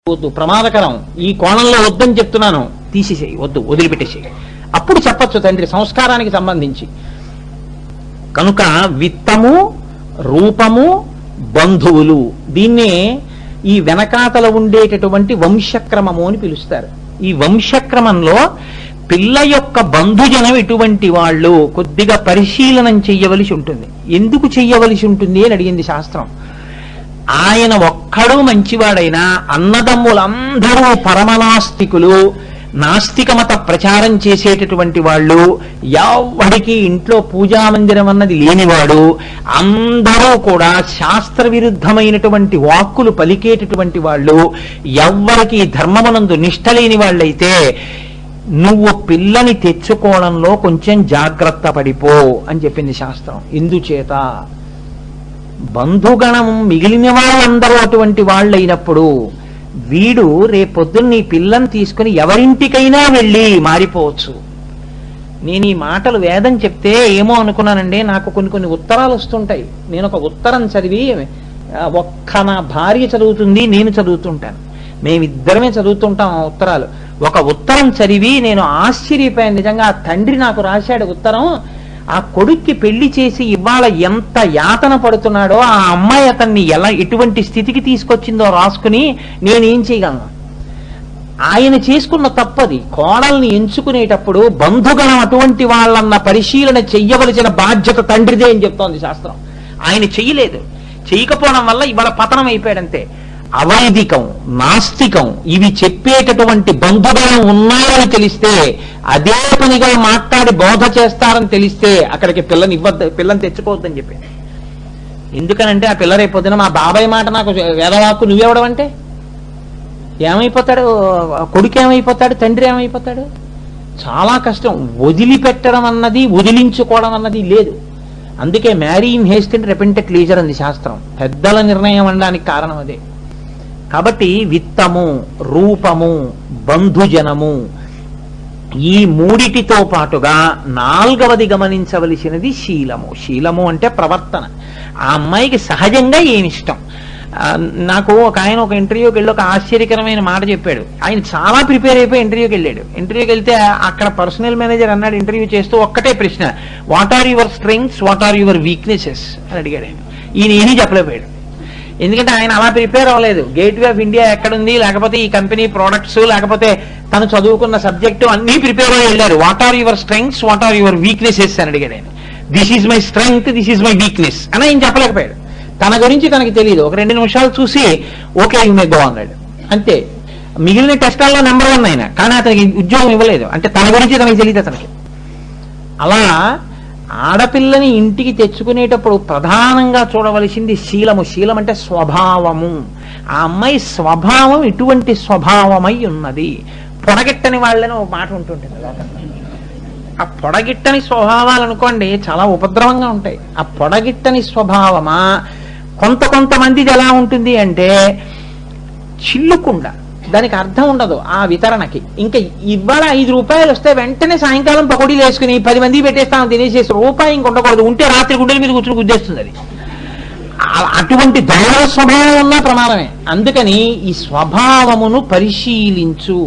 వద్దు, ప్రమాదకరం, ఈ కోణంలో వద్దని చెప్తున్నాను, తీసేసేయి, వద్దు, వదిలిపెట్టేసేయి. అప్పుడు చెప్పచ్చు తండ్రి సంస్కారానికి సంబంధించి. కనుక విత్తము, రూపము, బంధువులు, దీన్నే ఈ వెనకాతల ఉండేటటువంటి వంశక్రమము అని పిలుస్తారు. ఈ వంశక్రమంలో పిల్ల యొక్క బంధుజనం ఎటువంటి వాళ్ళు కొద్దిగా పరిశీలనం చెయ్యవలసి ఉంటుంది. ఎందుకు చెయ్యవలసి ఉంటుంది అని అడిగింది శాస్త్రం. ఆయన ఒక్కడు మంచివాడైనా అన్నదమ్ములందరూ పరమనాస్తికులు, నాస్తిక మత ప్రచారం చేసేటటువంటి వాళ్ళు, ఎవరికి ఇంట్లో పూజామందిరం అన్నది లేనివాడు, అందరూ కూడా శాస్త్ర విరుద్ధమైనటువంటి వాక్కులు పలికేటటువంటి వాళ్ళు, ఎవ్వరికి ధర్మమునందు నిష్ఠ లేని వాళ్ళైతే నువ్వు పిల్లని తెచ్చుకోవడంలో కొంచెం జాగ్రత్త పడిపో అని చెప్పింది శాస్త్రం. ఇందుచేత బంధుగణం మిగిలిన వాళ్ళందరూ అటువంటి వాళ్ళైనప్పుడు వీడు రేపొద్దున్న నీ పిల్లని తీసుకుని ఎవరింటికైనా వెళ్ళి మారిపోవచ్చు. నేను ఈ మాటలు వేదం చెప్తే ఏమో అనుకున్నానండి, నాకు కొన్ని ఉత్తరాలు వస్తుంటాయి. నేను ఒక ఉత్తరం చదివి, ఒక్క నా భార్య చదువుతుంది, నేను చదువుతుంటాను, మేమిద్దరమే చదువుతుంటాం ఆ ఉత్తరాలు. ఒక ఉత్తరం చదివి నేను ఆశ్చర్యపోయాను. నిజంగా ఆ తండ్రి నాకు రాశాడు ఉత్తరం. ఆ కొడుక్కి పెళ్లి చేసి ఇవాళ ఎంత యాతన పడుతున్నాడో, ఆ అమ్మాయి అతన్ని ఎటువంటి స్థితికి తీసుకొచ్చిందో రాసుకుని నేనేం చేయగలను. ఆయన చేసుకున్న తప్పది. కోడల్ని ఎంచుకునేటప్పుడు బంధుగణం అటువంటి వాళ్ళన్న పరిశీలన చెయ్యవలసిన బాధ్యత తండ్రిదే అని చెప్తోంది శాస్త్రం. ఆయన చెయ్యలేదు. చెయ్యకపోవడం వల్ల ఇవాళ పతనం అయిపోయాడంతే. అవైదికం, నాస్తికం ఇవి చెప్పేటటువంటి బంధుగణం ఉన్నారని తెలిస్తే, అదే పనిగా మాట్లాడి బోధ చేస్తారని తెలిస్తే అక్కడికి పిల్లని తెచ్చుకోవద్దని చెప్పి. ఎందుకనంటే ఆ పిల్ల రేపొద్దున మా బాబాయ్ మాట నాకు వేదవాక్కు నువ్వెవడం అంటే ఏమైపోతాడు, కొడుకు ఏమైపోతాడు, తండ్రి ఏమైపోతాడు. చాలా కష్టం. వదిలిపెట్టడం అన్నది, వదిలించుకోవడం అన్నది లేదు. అందుకే marry in Heist and repent at leisure అంది శాస్త్రం. పెద్దల నిర్ణయం అనడానికి కారణం అదే. కాబట్టి విత్తము, రూపము, బంధుజనము, ఈ మూడిటితో పాటుగా నాలుగవది గమనించవలసినది శీలము. శీలము అంటే ప్రవర్తన. ఆ అమ్మాయికి సహజంగా ఏమిష్టం. నాకు ఒక ఆయన ఒక ఇంటర్వ్యూకి వెళ్ళి ఒక ఆశ్చర్యకరమైన మాట చెప్పాడు. ఆయన చాలా ప్రిపేర్ అయిపోయి ఇంటర్వ్యూకి వెళ్ళాడు. ఇంటర్వ్యూకి వెళ్తే అక్కడ పర్సనల్ మేనేజర్ అన్నాడు ఇంటర్వ్యూ చేస్తూ, ఒక్కటే ప్రశ్న, what are your strengths, what are your weaknesses అని అడిగాడు ఆయన. ఈయన ఏమీ చెప్పలేకపోయాడు. ఎందుకంటే ఆయన అలా ప్రిపేర్ అవ్వలేదు. గేట్వే ఆఫ్ ఇండియా ఎక్కడుంది, లేకపోతే ఈ కంపెనీ ప్రోడక్ట్స్, లేకపోతే తను చదువుకున్న సబ్జెక్టు అన్ని ప్రిపేర్ అయ్యి వెళ్ళారు. What are your strengths, what are your weaknesses అని అడిగాడు ఆయన. This is my strength, this is my weakness అని ఆయన చెప్పలేకపోయాడు. తన గురించి తనకి తెలియదు. ఒక 2 నిమిషాలు చూసి ఓకే యు మే గో అన్నాడు అంతే. మిగిలిన టెస్టాల్లో నెంబర్ 1 ఆయన, కానీ అతనికి ఉద్యోగం ఇవ్వలేదు. అంటే తన గురించి తనకి తెలియదు అతనికి. అలా ఆడపిల్లని ఇంటికి తెచ్చుకునేటప్పుడు ప్రధానంగా చూడవలసింది శీలము. శీలం అంటే స్వభావము. ఆ అమ్మాయి స్వభావం ఎటువంటి స్వభావమై ఉన్నది. పొడగిట్టని వాళ్ళని ఒక మాట ఉంటుంటుంది లోకంలో. ఆ పొడగిట్టని స్వభావాలు అనుకోండి చాలా ఉపద్రవంగా ఉంటాయి. ఆ పొడగిట్టని స్వభావమా కొంతమందిది ఎలా ఉంటుంది అంటే చిల్లుకుండా, దానికి అర్థం ఉండదు ఆ వితరణకి. ఇంకా ఇవాళ 5 రూపాయలు వస్తే వెంటనే సాయంకాలం పకోడీలు వేసుకుని 10 మంది పెట్టేస్తాం, తినేసేసి రూపాయి ఇంక ఉండకూడదు. ఉంటే రాత్రి గుండెల మీద కూర్చుని గుద్దేస్తుంది అది. అటువంటి దైవ స్వభావం ఉన్నా ప్రమాదమే. అందుకని ఈ స్వభావమును పరిశీలించు.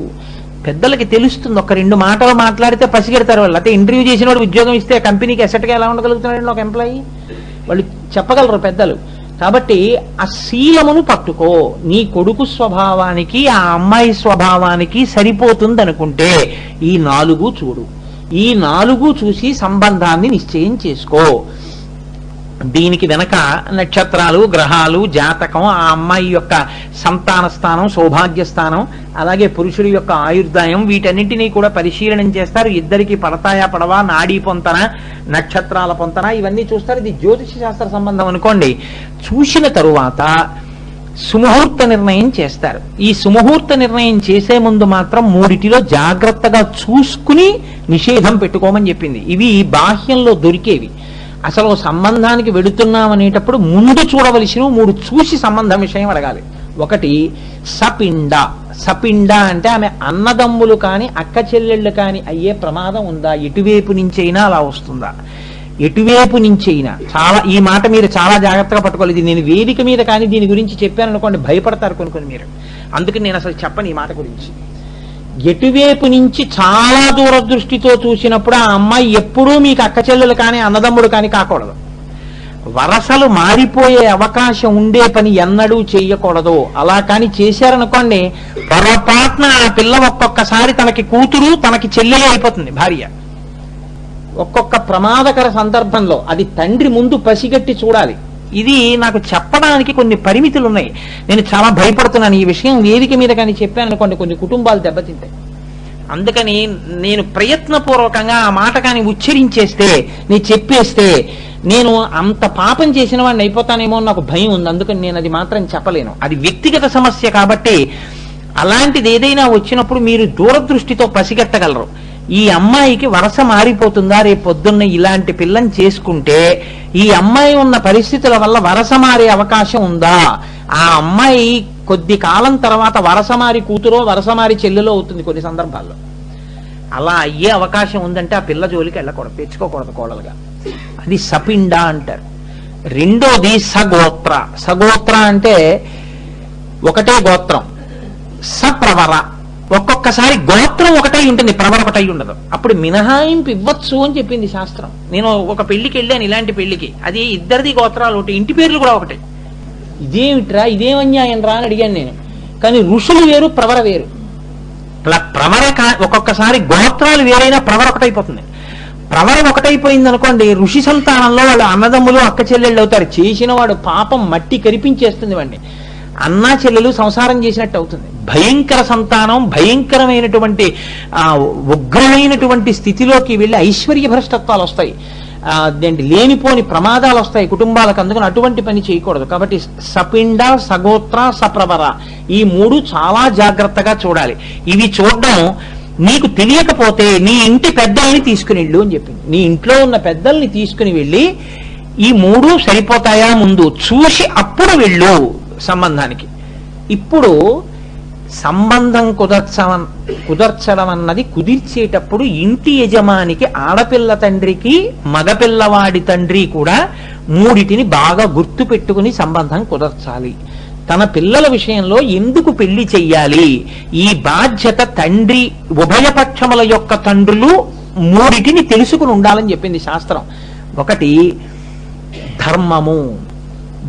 పెద్దలకి తెలుస్తుంది. ఒక 2 మాటలు మాట్లాడితే పసిగెడతారు వాళ్ళు. అయితే ఇంటర్వ్యూ చేసిన వాడు ఉద్యోగం ఇస్తే కంపెనీకి ఎసెట్గా ఎలా ఉండగలుగుతున్నాడు ఒక ఎంప్లాయీ, వాళ్ళు చెప్పగలరు పెద్దలు. కాబట్టి ఆ శీలమును పట్టుకో. నీ కొడుకు స్వభావానికి ఆ అమ్మాయి స్వభావానికి సరిపోతుంది అనుకుంటే ఈ 4 చూడు. ఈ 4 చూసి సంబంధాన్ని నిశ్చయం చేసుకో. దీనికి వెనక నక్షత్రాలు, గ్రహాలు, జాతకం, ఆ అమ్మాయి యొక్క సంతాన స్థానం, సౌభాగ్య స్థానం, అలాగే పురుషుడి యొక్క ఆయుర్దాయం, వీటన్నింటినీ కూడా పరిశీలనం చేస్తారు. ఇద్దరికి పడతాయా పడవా, నాడీ పొంతన, నక్షత్రాల పొంతన, ఇవన్నీ చూస్తారు. ఇది జ్యోతిష శాస్త్ర సంబంధం అనుకోండి. చూసిన తరువాత సుముహూర్త నిర్ణయం చేస్తారు. ఈ సుముహూర్త నిర్ణయం చేసే ముందు మాత్రం 3 జాగ్రత్తగా చూసుకుని నిషేధం పెట్టుకోమని చెప్పింది. ఇవి బాహ్యంలో దొరికేవి. అసలు సంబంధానికి వెడుతున్నామనేటప్పుడు ముందు చూడవలసిన 3 చూసి సంబంధం విషయం అడగాలి. ఒకటి సపిండ. సపిండ అంటే ఆమె అన్నదమ్ములు కాని అక్క చెల్లెళ్ళు కాని అయ్యే ప్రమాదం ఉందా, ఎటువైపు నుంచైనా అలా వస్తుందా. ఎటువైపు నుంచి అయినా చాలా, ఈ మాట మీరు చాలా జాగ్రత్తగా పట్టుకోవాలి. ఇది నేను వేదిక మీద కానీ దీని గురించి చెప్పాను అనుకోండి, భయపడతారు కొన్ని మీరు. అందుకని నేను అసలు చెప్పను ఈ మాట గురించి. ఎటువైపు నుంచి చాలా దూరదృష్టితో చూసినప్పుడు ఆ అమ్మాయి ఎప్పుడూ మీకు అక్క చెల్లెలు కానీ అన్నదమ్ముడు కానీ కాకూడదు. వరసలు మారిపోయే అవకాశం ఉండే పని ఎన్నడూ చేయకూడదు. అలా కానీ చేశారనుకోండి, పొరపాటున ఆ పిల్ల ఒక్కొక్కసారి తనకి కూతురు తనకి చెల్లెలు అయిపోతుంది భార్య. ఒక్కొక్క ప్రమాదకర సందర్భంలో అది తండ్రి ముందు పసిగట్టి చూడాలి. ఇది నాకు చెప్పడానికి కొన్ని పరిమితులు ఉన్నాయి. నేను చాలా భయపడుతున్నాను ఈ విషయం వేదిక మీద కానీ చెప్పాను అనుకోండి, కొన్ని కుటుంబాలు దెబ్బతింటాయి. అందుకని నేను ప్రయత్నపూర్వకంగా ఆ మాట కానీ ఉచ్చరించేస్తే, నేను చెప్పేస్తే నేను అంత పాపం చేసిన వాడిని అయిపోతానేమో నాకు భయం ఉంది. అందుకని నేను అది మాత్రం చెప్పలేను. అది వ్యక్తిగత సమస్య కాబట్టి అలాంటిది ఏదైనా వచ్చినప్పుడు మీరు దూరదృష్టితో పసిగట్టగలరు. ఈ అమ్మాయికి వరస మారిపోతుందా, రేపు పొద్దున్న ఇలాంటి పిల్లని చేసుకుంటే ఈ అమ్మాయి ఉన్న పరిస్థితుల వల్ల వరస మారే అవకాశం ఉందా, ఆ అమ్మాయి కొద్ది కాలం తర్వాత వరస మారి కూతురో వరస మారి చెల్లెలో అవుతుంది కొన్ని సందర్భాల్లో. అలా అయ్యే అవకాశం ఉందంటే ఆ పిల్ల జోలికి వెళ్ళకూడదు, తెచ్చుకోకూడదు కోడలుగా. అది సపిండ అంటారు. రెండోది సగోత్ర. సగోత్ర అంటే ఒకటే గోత్రం, సప్రవర. ఒక్కొక్కసారి గోత్రం ఒకటై ఉంటుంది, ప్రవర ఒకటై ఉండదు. అప్పుడు మినహాయింపు ఇవ్వచ్చు అని చెప్పింది శాస్త్రం. నేను ఒక పెళ్లికి వెళ్ళాను, ఇలాంటి పెళ్లికి. అది ఇద్దరిది గోత్రాలు ఒకటి, ఇంటి పేర్లు కూడా ఒకటి. ఇదేమిట్రా, ఇదేం అన్యాయం రా అని అడిగాను నేను. కానీ ఋషులు వేరు, ప్రవర వేరు. అలా ప్రవర ఒక్కొక్కసారి గోత్రాలు వేరైనా ప్రవర ఒకటైపోతుంది. ప్రవర ఒకటైపోయింది అనుకోండి, ఋషి సంతానంలో వాళ్ళు అన్నదమ్ములు అక్క చెల్లెళ్ళు అవుతారు. చేసిన వాడు పాపం మట్టి కరిపించేస్తుంది వాడిని. అన్నా చెల్లెలు సంసారం చేసినట్టు అవుతుంది. భయంకర సంతానం భయంకరమైనటువంటి ఉగ్రమైనటువంటి స్థితిలోకి వెళ్ళి ఐశ్వర్య భ్రష్టత్వాలు వస్తాయి, లేనిపోని ప్రమాదాలు వస్తాయి కుటుంబాలకు. అందుకని అటువంటి పని చేయకూడదు. కాబట్టి సపిండ, సగోత్ర, సప్రవర ఈ మూడు చాలా జాగ్రత్తగా చూడాలి. ఇవి చూడడం నీకు తెలియకపోతే నీ ఇంటి పెద్దల్ని తీసుకుని వెళ్ళు అని చెప్పింది. నీ ఇంట్లో ఉన్న పెద్దల్ని తీసుకుని వెళ్ళి ఈ మూడు సరిపోతాయా ముందు చూసి అప్పుడు వెళ్ళు సంబంధానికి. ఇప్పుడు సంబంధం కుదర్చడం అన్నది కుదిర్చేటప్పుడు ఇంటి యజమానికి ఆడపిల్ల తండ్రికి మగపిల్లవాడి తండ్రి కూడా మూడిటిని బాగా గుర్తు పెట్టుకుని సంబంధం కుదర్చాలి. తన పిల్లల విషయంలో ఎందుకు పెళ్లి చెయ్యాలి, ఈ బాధ్యత తండ్రి ఉభయపక్షముల యొక్క తండ్రులు మూడిటిని తెలుసుకుని ఉండాలని చెప్పింది శాస్త్రం. ఒకటి ధర్మము.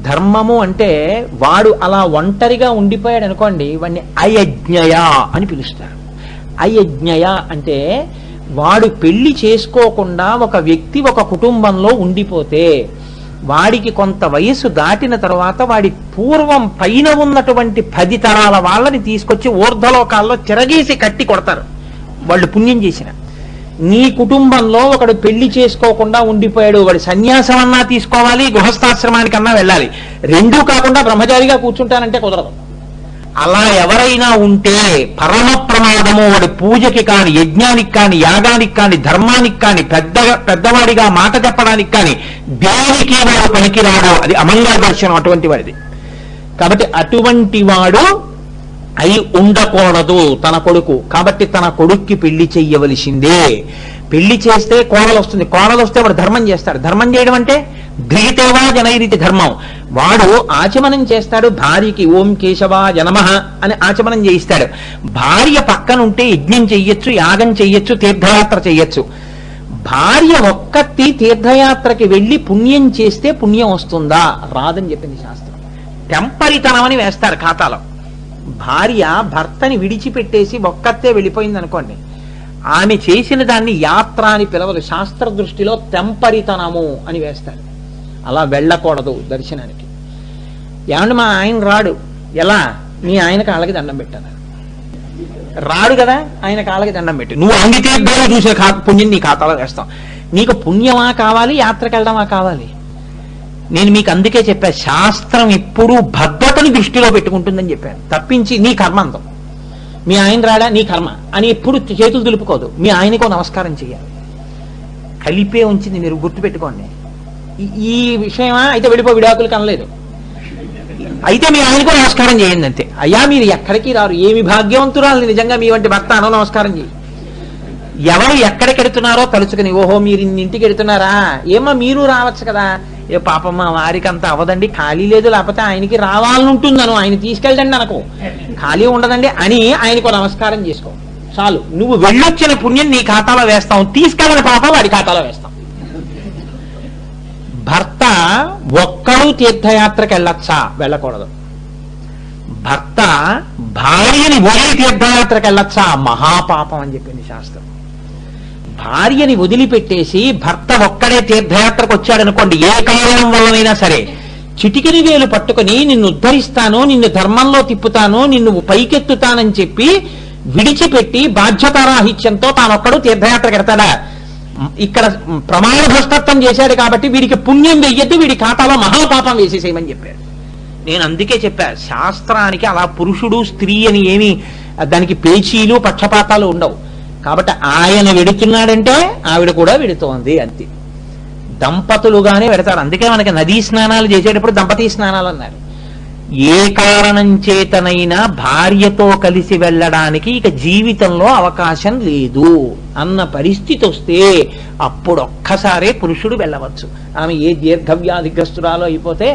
ధర్మము అంటే వాడు అలా ఒంటరిగా ఉండిపోయాడు అనుకోండి, వాడిని అయజ్ఞయ అని పిలుస్తారు. అయజ్ఞయ అంటే వాడు పెళ్లి చేసుకోకుండా ఒక వ్యక్తి ఒక కుటుంబంలో ఉండిపోతే వాడికి కొంత వయస్సు దాటిన తర్వాత వాడి పూర్వం పైన ఉన్నటువంటి 10 తరాల వాళ్ళని తీసుకొచ్చి ఊర్ధ్వలోకాల్లో చిరగేసి కట్టి కొడతారు వాళ్ళు పుణ్యం చేసిన. నీ కుటుంబంలో ఒకడు పెళ్లి చేసుకోకుండా ఉండిపోయాడు, వాడి సన్యాసం అన్నా తీసుకోవాలి, గృహస్థాశ్రమానికన్నా వెళ్ళాలి. రెండూ కాకుండా బ్రహ్మచారిగా కూర్చుంటానంటే కుదరదు. అలా ఎవరైనా ఉంటే పరమ ప్రమాదము. వాడి పూజకి కాని, యజ్ఞానికి కాని, యాగానికి కాని, ధర్మానికి కాని, పెద్దవాడిగా మాట చెప్పడానికి కాని దేనికి వాడు పనికిరాడు. అది అమంగళ దర్శనం అటువంటి వాడిది. కాబట్టి అటువంటి వాడు అయి ఉండకూడదు తన కొడుకు. కాబట్టి తన కొడుక్కి పెళ్లి చెయ్యవలసిందే. పెళ్లి చేస్తే కోడలు వస్తుంది, కోడలు వస్తే వాడు ధర్మం చేస్తాడు. ధర్మం చేయడం అంటే ధ్రియతేవా జనైరితి ధర్మం. వాడు ఆచమనం చేస్తాడు భార్యకి, ఓం కేశవాయ నమః అని ఆచమనం చేయిస్తాడు. భార్య పక్కనుంటే యజ్ఞం చెయ్యొచ్చు, యాగం చెయ్యొచ్చు, తీర్థయాత్ర చెయ్యొచ్చు. భార్య ఒక్కటి తీర్థయాత్రకి వెళ్ళి పుణ్యం చేస్తే పుణ్యం వస్తుందా, రాదని చెప్పింది శాస్త్రం. టెంపరితనం అని వేస్తారు ఖాతాలో. భార్య భర్తని విడిచిపెట్టేసి ఒక్కతే వెళ్ళిపోయింది అనుకోండి, ఆమె చేసిన దాన్ని యాత్ర అని పిలవదు. శాస్త్ర దృష్టిలో తెంపరితనము అని వేస్తారు. అలా వెళ్ళకూడదు దర్శనానికి. ఏమంటే మా ఆయన రాడు, ఎలా, మీ ఆయన కాళ్ళకి దండం పెట్టాను. రాడు కదా, ఆయన కాళ్ళకి దండం పెట్టి నువ్వు అంగితీర్థాలు చూసే పుణ్యం నీ ఖాతాలో వేస్తాం. నీకు పుణ్యమా కావాలి, యాత్రకు వెళ్ళడమా కావాలి? నేను మీకు అందుకే చెప్పా, శాస్త్రం ఎప్పుడూ భద్రతని దృష్టిలో పెట్టుకుంటుందని చెప్పాను. తప్పించి నీ కర్మంతం, మీ ఆయన రాడా నీ కర్మ అని ఎప్పుడు చేతులు దులుపుకోదు. మీ ఆయనకో నమస్కారం చేయాలి, కలిపే ఉంచింది. మీరు గుర్తుపెట్టుకోండి. ఈ విషయమా అయితే వెళ్ళిపో, విడాకులు కనలేదు అయితే మీ ఆయనకో నమస్కారం చేయండి అంతే. అయ్యా మీరు ఎక్కడికి రారు, ఏమి భాగ్యవంతురాలు నిజంగా మీ వంటి భర్త అనో నమస్కారం చేయి. ఎవరు ఎక్కడికి వెడుతున్నారో తలుచుకుని, ఓహో మీరు ఇంటికి వెడుతున్నారా, ఏమో మీరు రావచ్చు కదా, ఏ పాపం మా వారికి అంత అవదండి, ఖాళీ లేదు, లేకపోతే ఆయనకి రావాలని ఉంటుందను, ఆయన తీసుకెళ్ళండి అనకు, ఖాళీ ఉండదండి అని ఆయనకు నమస్కారం చేసుకో చాలు. నువ్వు వెళ్ళొచ్చిన పుణ్యం నీ ఖాతాలో వేస్తాం, తీసుకెళ్ళని పాపం వాడి ఖాతాలో వేస్తాం. భర్త ఒక్కడూ తీర్థయాత్రకు వెళ్ళొచ్చా? వెళ్ళకూడదు. భర్త భార్యని వదిలి తీర్థయాత్రకు వెళ్ళొచ్చా? మహాపాపం అని చెప్పింది శాస్త్రం. భార్యని వదిలిపెట్టేసి భర్త ఒక్కడే తీర్థయాత్రకు వచ్చాడనుకోండి, ఏ కారణం వల్లనైనా సరే చిటికిని వేలు పట్టుకుని నిన్ను ఉద్ధరిస్తాను, నిన్ను ధర్మంలో తిప్పుతాను, నిన్ను పైకెత్తుతానని చెప్పి విడిచిపెట్టి బాధ్యతారాహిత్యంతో తానొక్కడు తీర్థయాత్రకు వెడతాడా? ఇక్కడ ప్రమాణ భ్రష్టత్వం చేశాడు కాబట్టి వీడికి పుణ్యం వెయ్యద్దు, వీడి ఖాతాలో మహాపాపం వేసేసేయమని చెప్పాడు. నేను అందుకే చెప్పా, శాస్త్రానికి అలా పురుషుడు స్త్రీ అని ఏమి దానికి పేచీలు పక్షపాతాలు ఉండవు. కాబట్టి ఆయన వెడుతున్నాడంటే ఆవిడ కూడా వెడుతోంది, అంతే. దంపతులుగానే వెడతారు. అందుకే మనకి నదీ స్నానాలు చేసేటప్పుడు దంపతీ స్నానాలు అన్నారు. ఏ కారణం చేతనైనా భార్యతో కలిసి వెళ్ళడానికి ఇక జీవితంలో అవకాశం లేదు అన్న పరిస్థితి వస్తే అప్పుడు ఒక్కసారే పురుషుడు వెళ్ళవచ్చు. ఆమె ఏ దీర్ఘవ్యాధిగ్రస్తురాలో అయిపోతే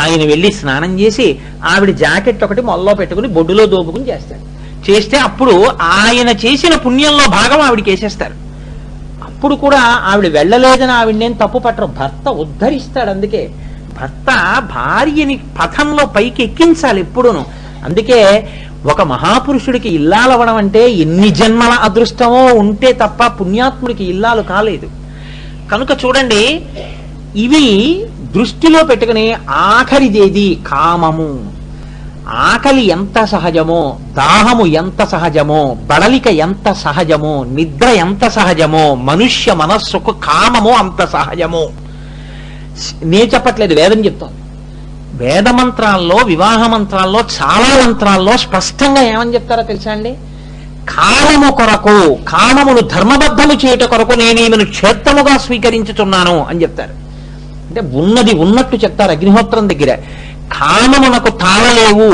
ఆయన వెళ్ళి స్నానం చేసి ఆవిడ జాకెట్ ఒకటి మొల్లో పెట్టుకుని బొడ్డులో దోపుకుని చేస్తే అప్పుడు ఆయన చేసిన పుణ్యంలో భాగం ఆవిడికి వేసేస్తారు. అప్పుడు కూడా ఆవిడ వెళ్ళలేదని ఆవిడనేం తప్పు పట్టరు, భర్త ఉద్ధరిస్తాడు. అందుకే భర్త భార్యని పథంలో పైకి ఎక్కించాలి ఎప్పుడూను. అందుకే ఒక మహాపురుషుడికి ఇల్లాలవడం అంటే ఎన్ని జన్మల అదృష్టమో ఉంటే తప్ప పుణ్యాత్ముడికి ఇల్లాలు కాలేదు. కనుక చూడండి, ఇవి దృష్టిలో పెట్టుకుని ఆఖరిదేది కామము. ఆకలి ఎంత సహజమో, దాహము ఎంత సహజమో, బడలిక ఎంత సహజమో, నిద్ర ఎంత సహజమో, మనుష్య మనస్సుకు కామము అంత సహజమో. నేను చెప్పట్లేదు, వేదం చెప్తోంది. వేద మంత్రాల్లో, వివాహ మంత్రాల్లో, చాలా మంత్రాల్లో స్పష్టంగా ఏమని చెప్తారో తెలుసా అండి? కామము కొరకు, కామమును ధర్మబద్ధము చేయుట కొరకు నేను ఈమెను క్షేత్రముగా స్వీకరించుతున్నాను అని చెప్తారు. అంటే ఉన్నది ఉన్నట్టు చెప్తారు అగ్నిహోత్రం దగ్గర. కామమునకు తాళలేవు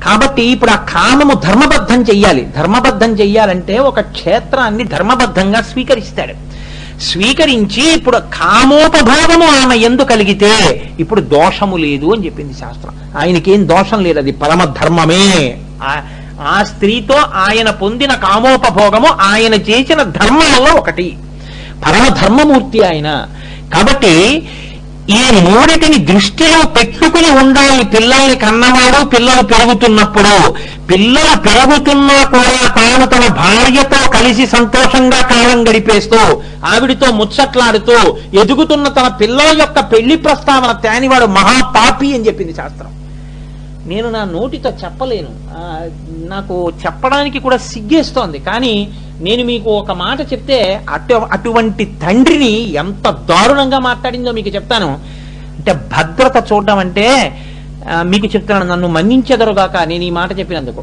కాబట్టి ఇప్పుడు ఆ కామము ధర్మబద్ధం చెయ్యాలి. ధర్మబద్ధం చెయ్యాలంటే ఒక క్షేత్రాన్ని ధర్మబద్ధంగా స్వీకరిస్తాడు. స్వీకరించి ఇప్పుడు కామోపభోగము ఆమె ఎందు కలిగితే ఇప్పుడు దోషము లేదు అని చెప్పింది శాస్త్రం. ఆయనకేం దోషం లేదు, అది పరమ ధర్మమే. ఆ స్త్రీతో ఆయన పొందిన కామోపభోగము ఆయన చేసిన ధర్మంలో ఒకటి, పరమ ధర్మమూర్తి ఆయన. కాబట్టి ఈ మూడిటిని దృష్టిలో పెట్టుకుని ఉండాలి. పిల్లల్ని కన్నవాడు పిల్లలు పెరుగుతున్నప్పుడు, పిల్లలు పెరుగుతున్నా కూడా తాను తన భార్యతో కలిసి సంతోషంగా కాలం గడిపేస్తూ ఆవిడితో ముచ్చట్లాడుతూ ఎదుగుతున్న తన పిల్లల యొక్క పెళ్లి ప్రస్తావన తేనివాడు మహాపాపి అని చెప్పింది శాస్త్రం. నేను నా నోటితో చెప్పలేను, నాకు చెప్పడానికి కూడా సిగ్గేస్తోంది. కానీ నేను మీకు ఒక మాట చెప్తే అటువంటి తండ్రిని ఎంత దారుణంగా మాట్లాడిందో మీకు చెప్తాను. అంటే భద్రత చూడడం అంటే మీకు చెప్తాను, నన్ను మన్నించెదరుగాక నేను ఈ మాట చెప్పినందుకు.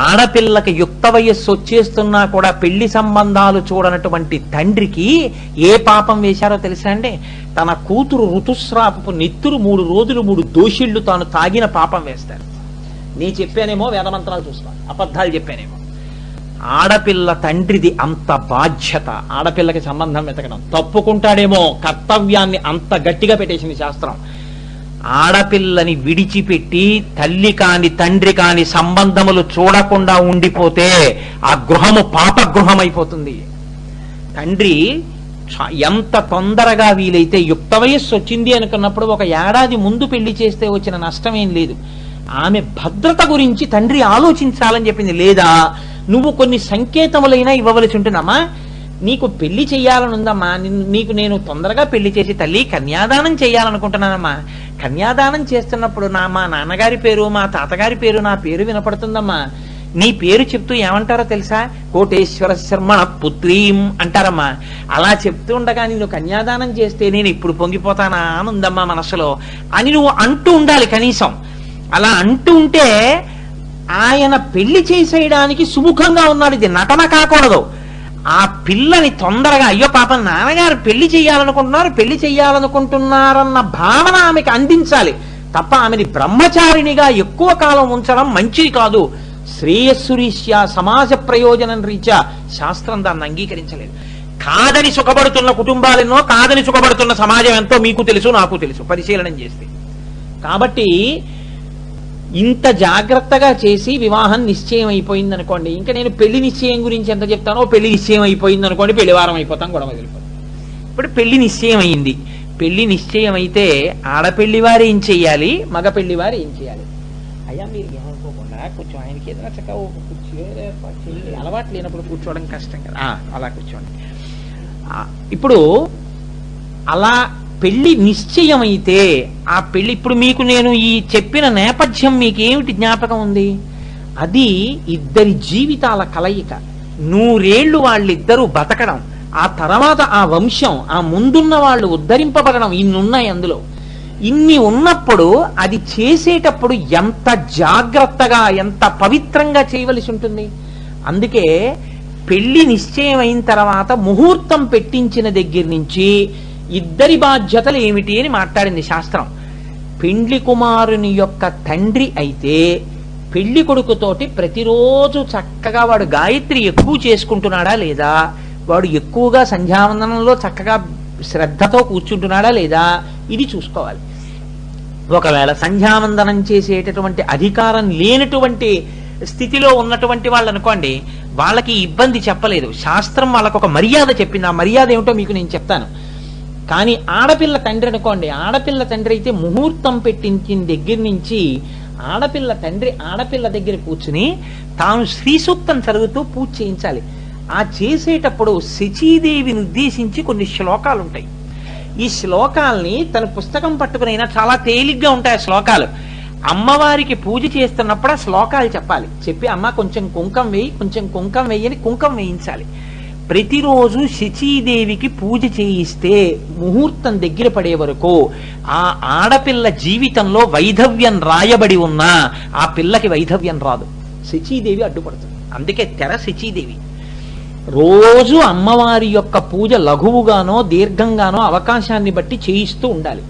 ఆడపిల్లకి యుక్త వయస్సు వచ్చేస్తున్నా కూడా పెళ్లి సంబంధాలు చూడనటువంటి తండ్రికి ఏ పాపం వేశారో తెలుసా అండి? తన కూతురు ఋతుస్రాపపు నెత్తురు 3 రోజులు 3 దోషిళ్లు తాను తాగిన పాపం వేస్తారు. నీ చెప్పానేమో వేదమంత్రాలు చూస్తాను, అబద్ధాలు చెప్పానేమో. ఆడపిల్ల తండ్రిది అంత బాధ్యత. ఆడపిల్లకి సంబంధం వెతకడం తప్పుకుంటాడేమో, కర్తవ్యాన్ని అంత గట్టిగా పెట్టేసింది శాస్త్రం. ఆడపిల్లని విడిచిపెట్టి తల్లి కాని తండ్రి కాని సంబంధములు చూడకుండా ఉండిపోతే ఆ గృహము పాపగృహం అయిపోతుంది. తండ్రి ఎంత తొందరగా వీలైతే, యుక్త వయస్సు వచ్చింది అనుకున్నప్పుడు 1 ఏడాది ముందు పెళ్లి చేస్తే వచ్చిన నష్టం ఏం లేదు. ఆమె భద్రత గురించి తండ్రి ఆలోచించాలని చెప్పింది. లేదా నువ్వు కొన్ని సంకేతములైనా ఇవ్వవలసి ఉంటుందమ్మా, నీకు పెళ్లి చెయ్యాలని ఉందమ్మా, నీకు నేను తొందరగా పెళ్లి చేసి తల్లి కన్యాదానం చేయాలనుకుంటున్నానమ్మా, కన్యాదానం చేస్తున్నప్పుడు మా నాన్నగారి పేరు మా తాతగారి పేరు నా పేరు వినపడుతుందమ్మా, నీ పేరు చెప్తూ ఏమంటారో తెలుసా? కోటేశ్వర శర్మ పుత్రీం అంటారమ్మా. అలా చెప్తూ ఉండగా నేను కన్యాదానం చేస్తే నేను ఇప్పుడు పొంగిపోతానా అని ఉందమ్మా మనసులో అని నువ్వు అంటూ ఉండాలి కనీసం. అలా అంటూ ఉంటే ఆయన పెళ్లి చేసేయడానికి సుముఖంగా ఉన్నాడు. ఇది నటన కాకూడదు. ఆ పిల్లని తొందరగా, అయ్యో పాపం నాన్నగారు పెళ్లి చెయ్యాలనుకుంటున్నారన్న భావన ఆమెకు అందించాలి తప్ప ఆమెని బ్రహ్మచారిణిగా ఎక్కువ కాలం ఉంచడం మంచిది కాదు. శ్రేయస్సురీత్యా సమాజ ప్రయోజనం రీత్యా శాస్త్రం దాన్ని అంగీకరించలేదు. కాదని సుఖపడుతున్న కుటుంబాలెన్నో, కాదని సుఖపడుతున్న సమాజం ఎంతో మీకు తెలుసు, నాకు తెలుసు పరిశీలనం చేస్తే. కాబట్టి ఇంత జాగ్రత్తగా చేసి వివాహం నిశ్చయం అయిపోయింది అనుకోండి, ఇంకా నేను పెళ్లి నిశ్చయం గురించి ఎంత చెప్తానో, పెళ్లి నిశ్చయం అయిపోయింది అనుకోండి, పెళ్లివారం అయిపోతాం, గొడవ వదిలిపోతాం. ఇప్పుడు పెళ్లి నిశ్చయం అయింది. పెళ్లి నిశ్చయం అయితే ఆడపెళ్లివారు ఏం చెయ్యాలి, మగ పెళ్లివారు ఏం చేయాలి? అయ్యా మీరు ఏమనుకోకుండా కొంచెం ఆయనకి ఏదైనా చక్కగా కూర్చో, అలవాటు లేనప్పుడు కూర్చోవడం కష్టం కదా, అలా కూర్చోండి. ఇప్పుడు అలా పెళ్లి నిశ్చయం అయితే ఆ పెళ్లి, ఇప్పుడు మీకు నేను ఈ చెప్పిన నేపథ్యం మీకు ఏమిటి జ్ఞాపకం ఉంది? అది ఇద్దరి జీవితాల కలయిక. 100 ఏళ్లు వాళ్ళిద్దరూ బతకడం, ఆ తర్వాత ఆ వంశం, ఆ ముందున్న వాళ్ళు ఉద్ధరింపబడడం, ఇన్నున్నాయి అందులో. ఇన్ని ఉన్నప్పుడు అది చేసేటప్పుడు ఎంత జాగ్రత్తగా, ఎంత పవిత్రంగా చేయవలసి ఉంటుంది. అందుకే పెళ్లి నిశ్చయం అయిన తర్వాత ముహూర్తం పెట్టించిన దగ్గర నుంచి ఇద్దరి బాధ్యతలు ఏమిటి అని మాట్లాడింది శాస్త్రం. పెండ్లి కుమారుని యొక్క తండ్రి అయితే పెళ్లి కొడుకుతోటి ప్రతిరోజు చక్కగా వాడు గాయత్రి ఎక్కువ చేసుకుంటున్నాడా లేదా, వాడు ఎక్కువగా సంధ్యావందనంలో చక్కగా శ్రద్ధతో కూర్చుంటున్నాడా లేదా, ఇది చూసుకోవాలి. ఒకవేళ సంధ్యావందనం చేసేటటువంటి అధికారం లేనటువంటి స్థితిలో ఉన్నటువంటి వాళ్ళు అనుకోండి, వాళ్ళకి ఇబ్బంది చెప్పలేదు, శాస్త్రం వాళ్ళకు ఒక మర్యాద చెప్పింది. ఆ మర్యాద ఏమిటో మీకు నేను చెప్తాను. కానీ ఆడపిల్ల తండ్రి అనుకోండి, ఆడపిల్ల తండ్రి అయితే ముహూర్తం పెట్టించిన దగ్గర నుంచి ఆడపిల్ల తండ్రి ఆడపిల్ల దగ్గర కూర్చుని తాను శ్రీ సూక్తం చదువుతూ పూజ చేయించాలి. ఆ చేసేటప్పుడు శచీదేవిని ఉద్దేశించి కొన్ని శ్లోకాలు ఉంటాయి. ఈ శ్లోకాల్ని తన పుస్తకం పట్టుకునైనా, చాలా తేలిగ్గా ఉంటాయి ఆ శ్లోకాలు. అమ్మవారికి పూజ చేస్తున్నప్పుడు ఆ శ్లోకాలు చెప్పాలి. చెప్పి అమ్మ కొంచెం కుంకం వేయి, కొంచెం కుంకం వేయని కుంకం వేయించాలి. ప్రతిరోజు శచీదేవికి పూజ చేయిస్తే ముహూర్తం దగ్గర పడే వరకు ఆ ఆడపిల్ల జీవితంలో వైధవ్యం రాయబడి ఉన్నా ఆ పిల్లకి వైధవ్యం రాదు. శచీదేవి అడ్డుపడుతుంది. అందుకే తెర శచీదేవి. రోజు అమ్మవారి యొక్క పూజ లఘువుగానో దీర్ఘంగానో అవకాశాన్ని బట్టి చేయిస్తూ ఉండాలి.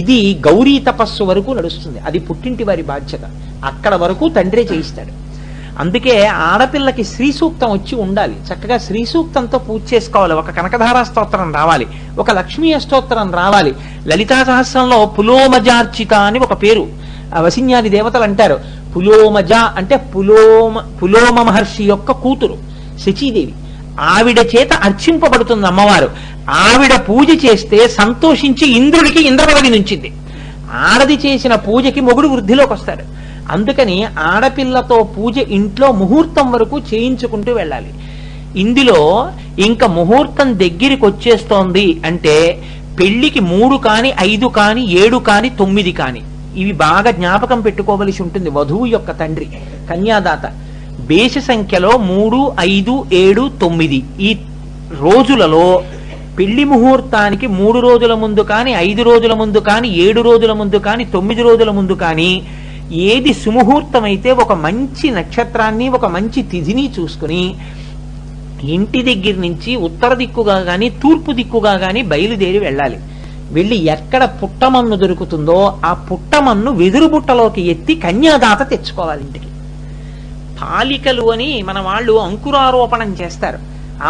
ఇది గౌరీ తపస్సు వరకు నడుస్తుంది. అది పుట్టింటి వారి బాధ్యత. అక్కడ వరకు తండ్రే చేయిస్తాడు. అందుకే ఆడపిల్లకి శ్రీ సూక్తం వచ్చి ఉండాలి. చక్కగా శ్రీ సూక్తంతో పూజ చేసుకోవాలి. ఒక కనకధారా స్తోత్రం రావాలి, ఒక లక్ష్మీ అష్టోత్తరం రావాలి. లలితా సహస్రంలో పులోమజార్చిత అని ఒక పేరు వసిన్యాది దేవతలు అంటారు. పులోమజ అంటే పులోమ మహర్షి యొక్క కూతురు శచీదేవి. ఆవిడ చేత అర్చింపబడుతుంది అమ్మవారు. ఆవిడ పూజ చేస్తే సంతోషించి ఇంద్రుడికి ఇంద్రపదవి నుంచింది. ఆడది చేసిన పూజకి మొగుడు వృద్ధిలోకి వస్తాడు. అందుకని ఆడపిల్లతో పూజ ఇంట్లో ముహూర్తం వరకు చేయించుకుంటూ వెళ్ళాలి. ఇందులో ఇంకా ముహూర్తం దగ్గరికి వచ్చేస్తోంది అంటే పెళ్లికి 3 కాని 5 కాని 7 కాని 9 కాని ఇవి బాగా జ్ఞాపకం పెట్టుకోవలసి ఉంటుంది. వధువు యొక్క తండ్రి కన్యాదాత బేష సంఖ్యలో 3, 5, 7, 9 ఈ రోజులలో పెళ్లి ముహూర్తానికి 3 రోజుల ముందు కాని 5 రోజుల ముందు కాని 7 రోజుల ముందు కాని 9 రోజుల ముందు కాని ఏది సుముహూర్తం అయితే ఒక మంచి నక్షత్రాన్ని ఒక మంచి తిథిని చూసుకుని ఇంటి దగ్గర నుంచి ఉత్తర దిక్కుగా గాని తూర్పు దిక్కుగా గాని బయలుదేరి వెళ్ళాలి. వెళ్ళి ఎక్కడ పుట్టమన్ను దొరుకుతుందో ఆ పుట్టమన్ను వెదురు బుట్టలోకి ఎత్తి కన్యాదాత తెచ్చుకోవాలి ఇంటికి. పాలికలు అని మన వాళ్ళు అంకురారోపణం చేస్తారు.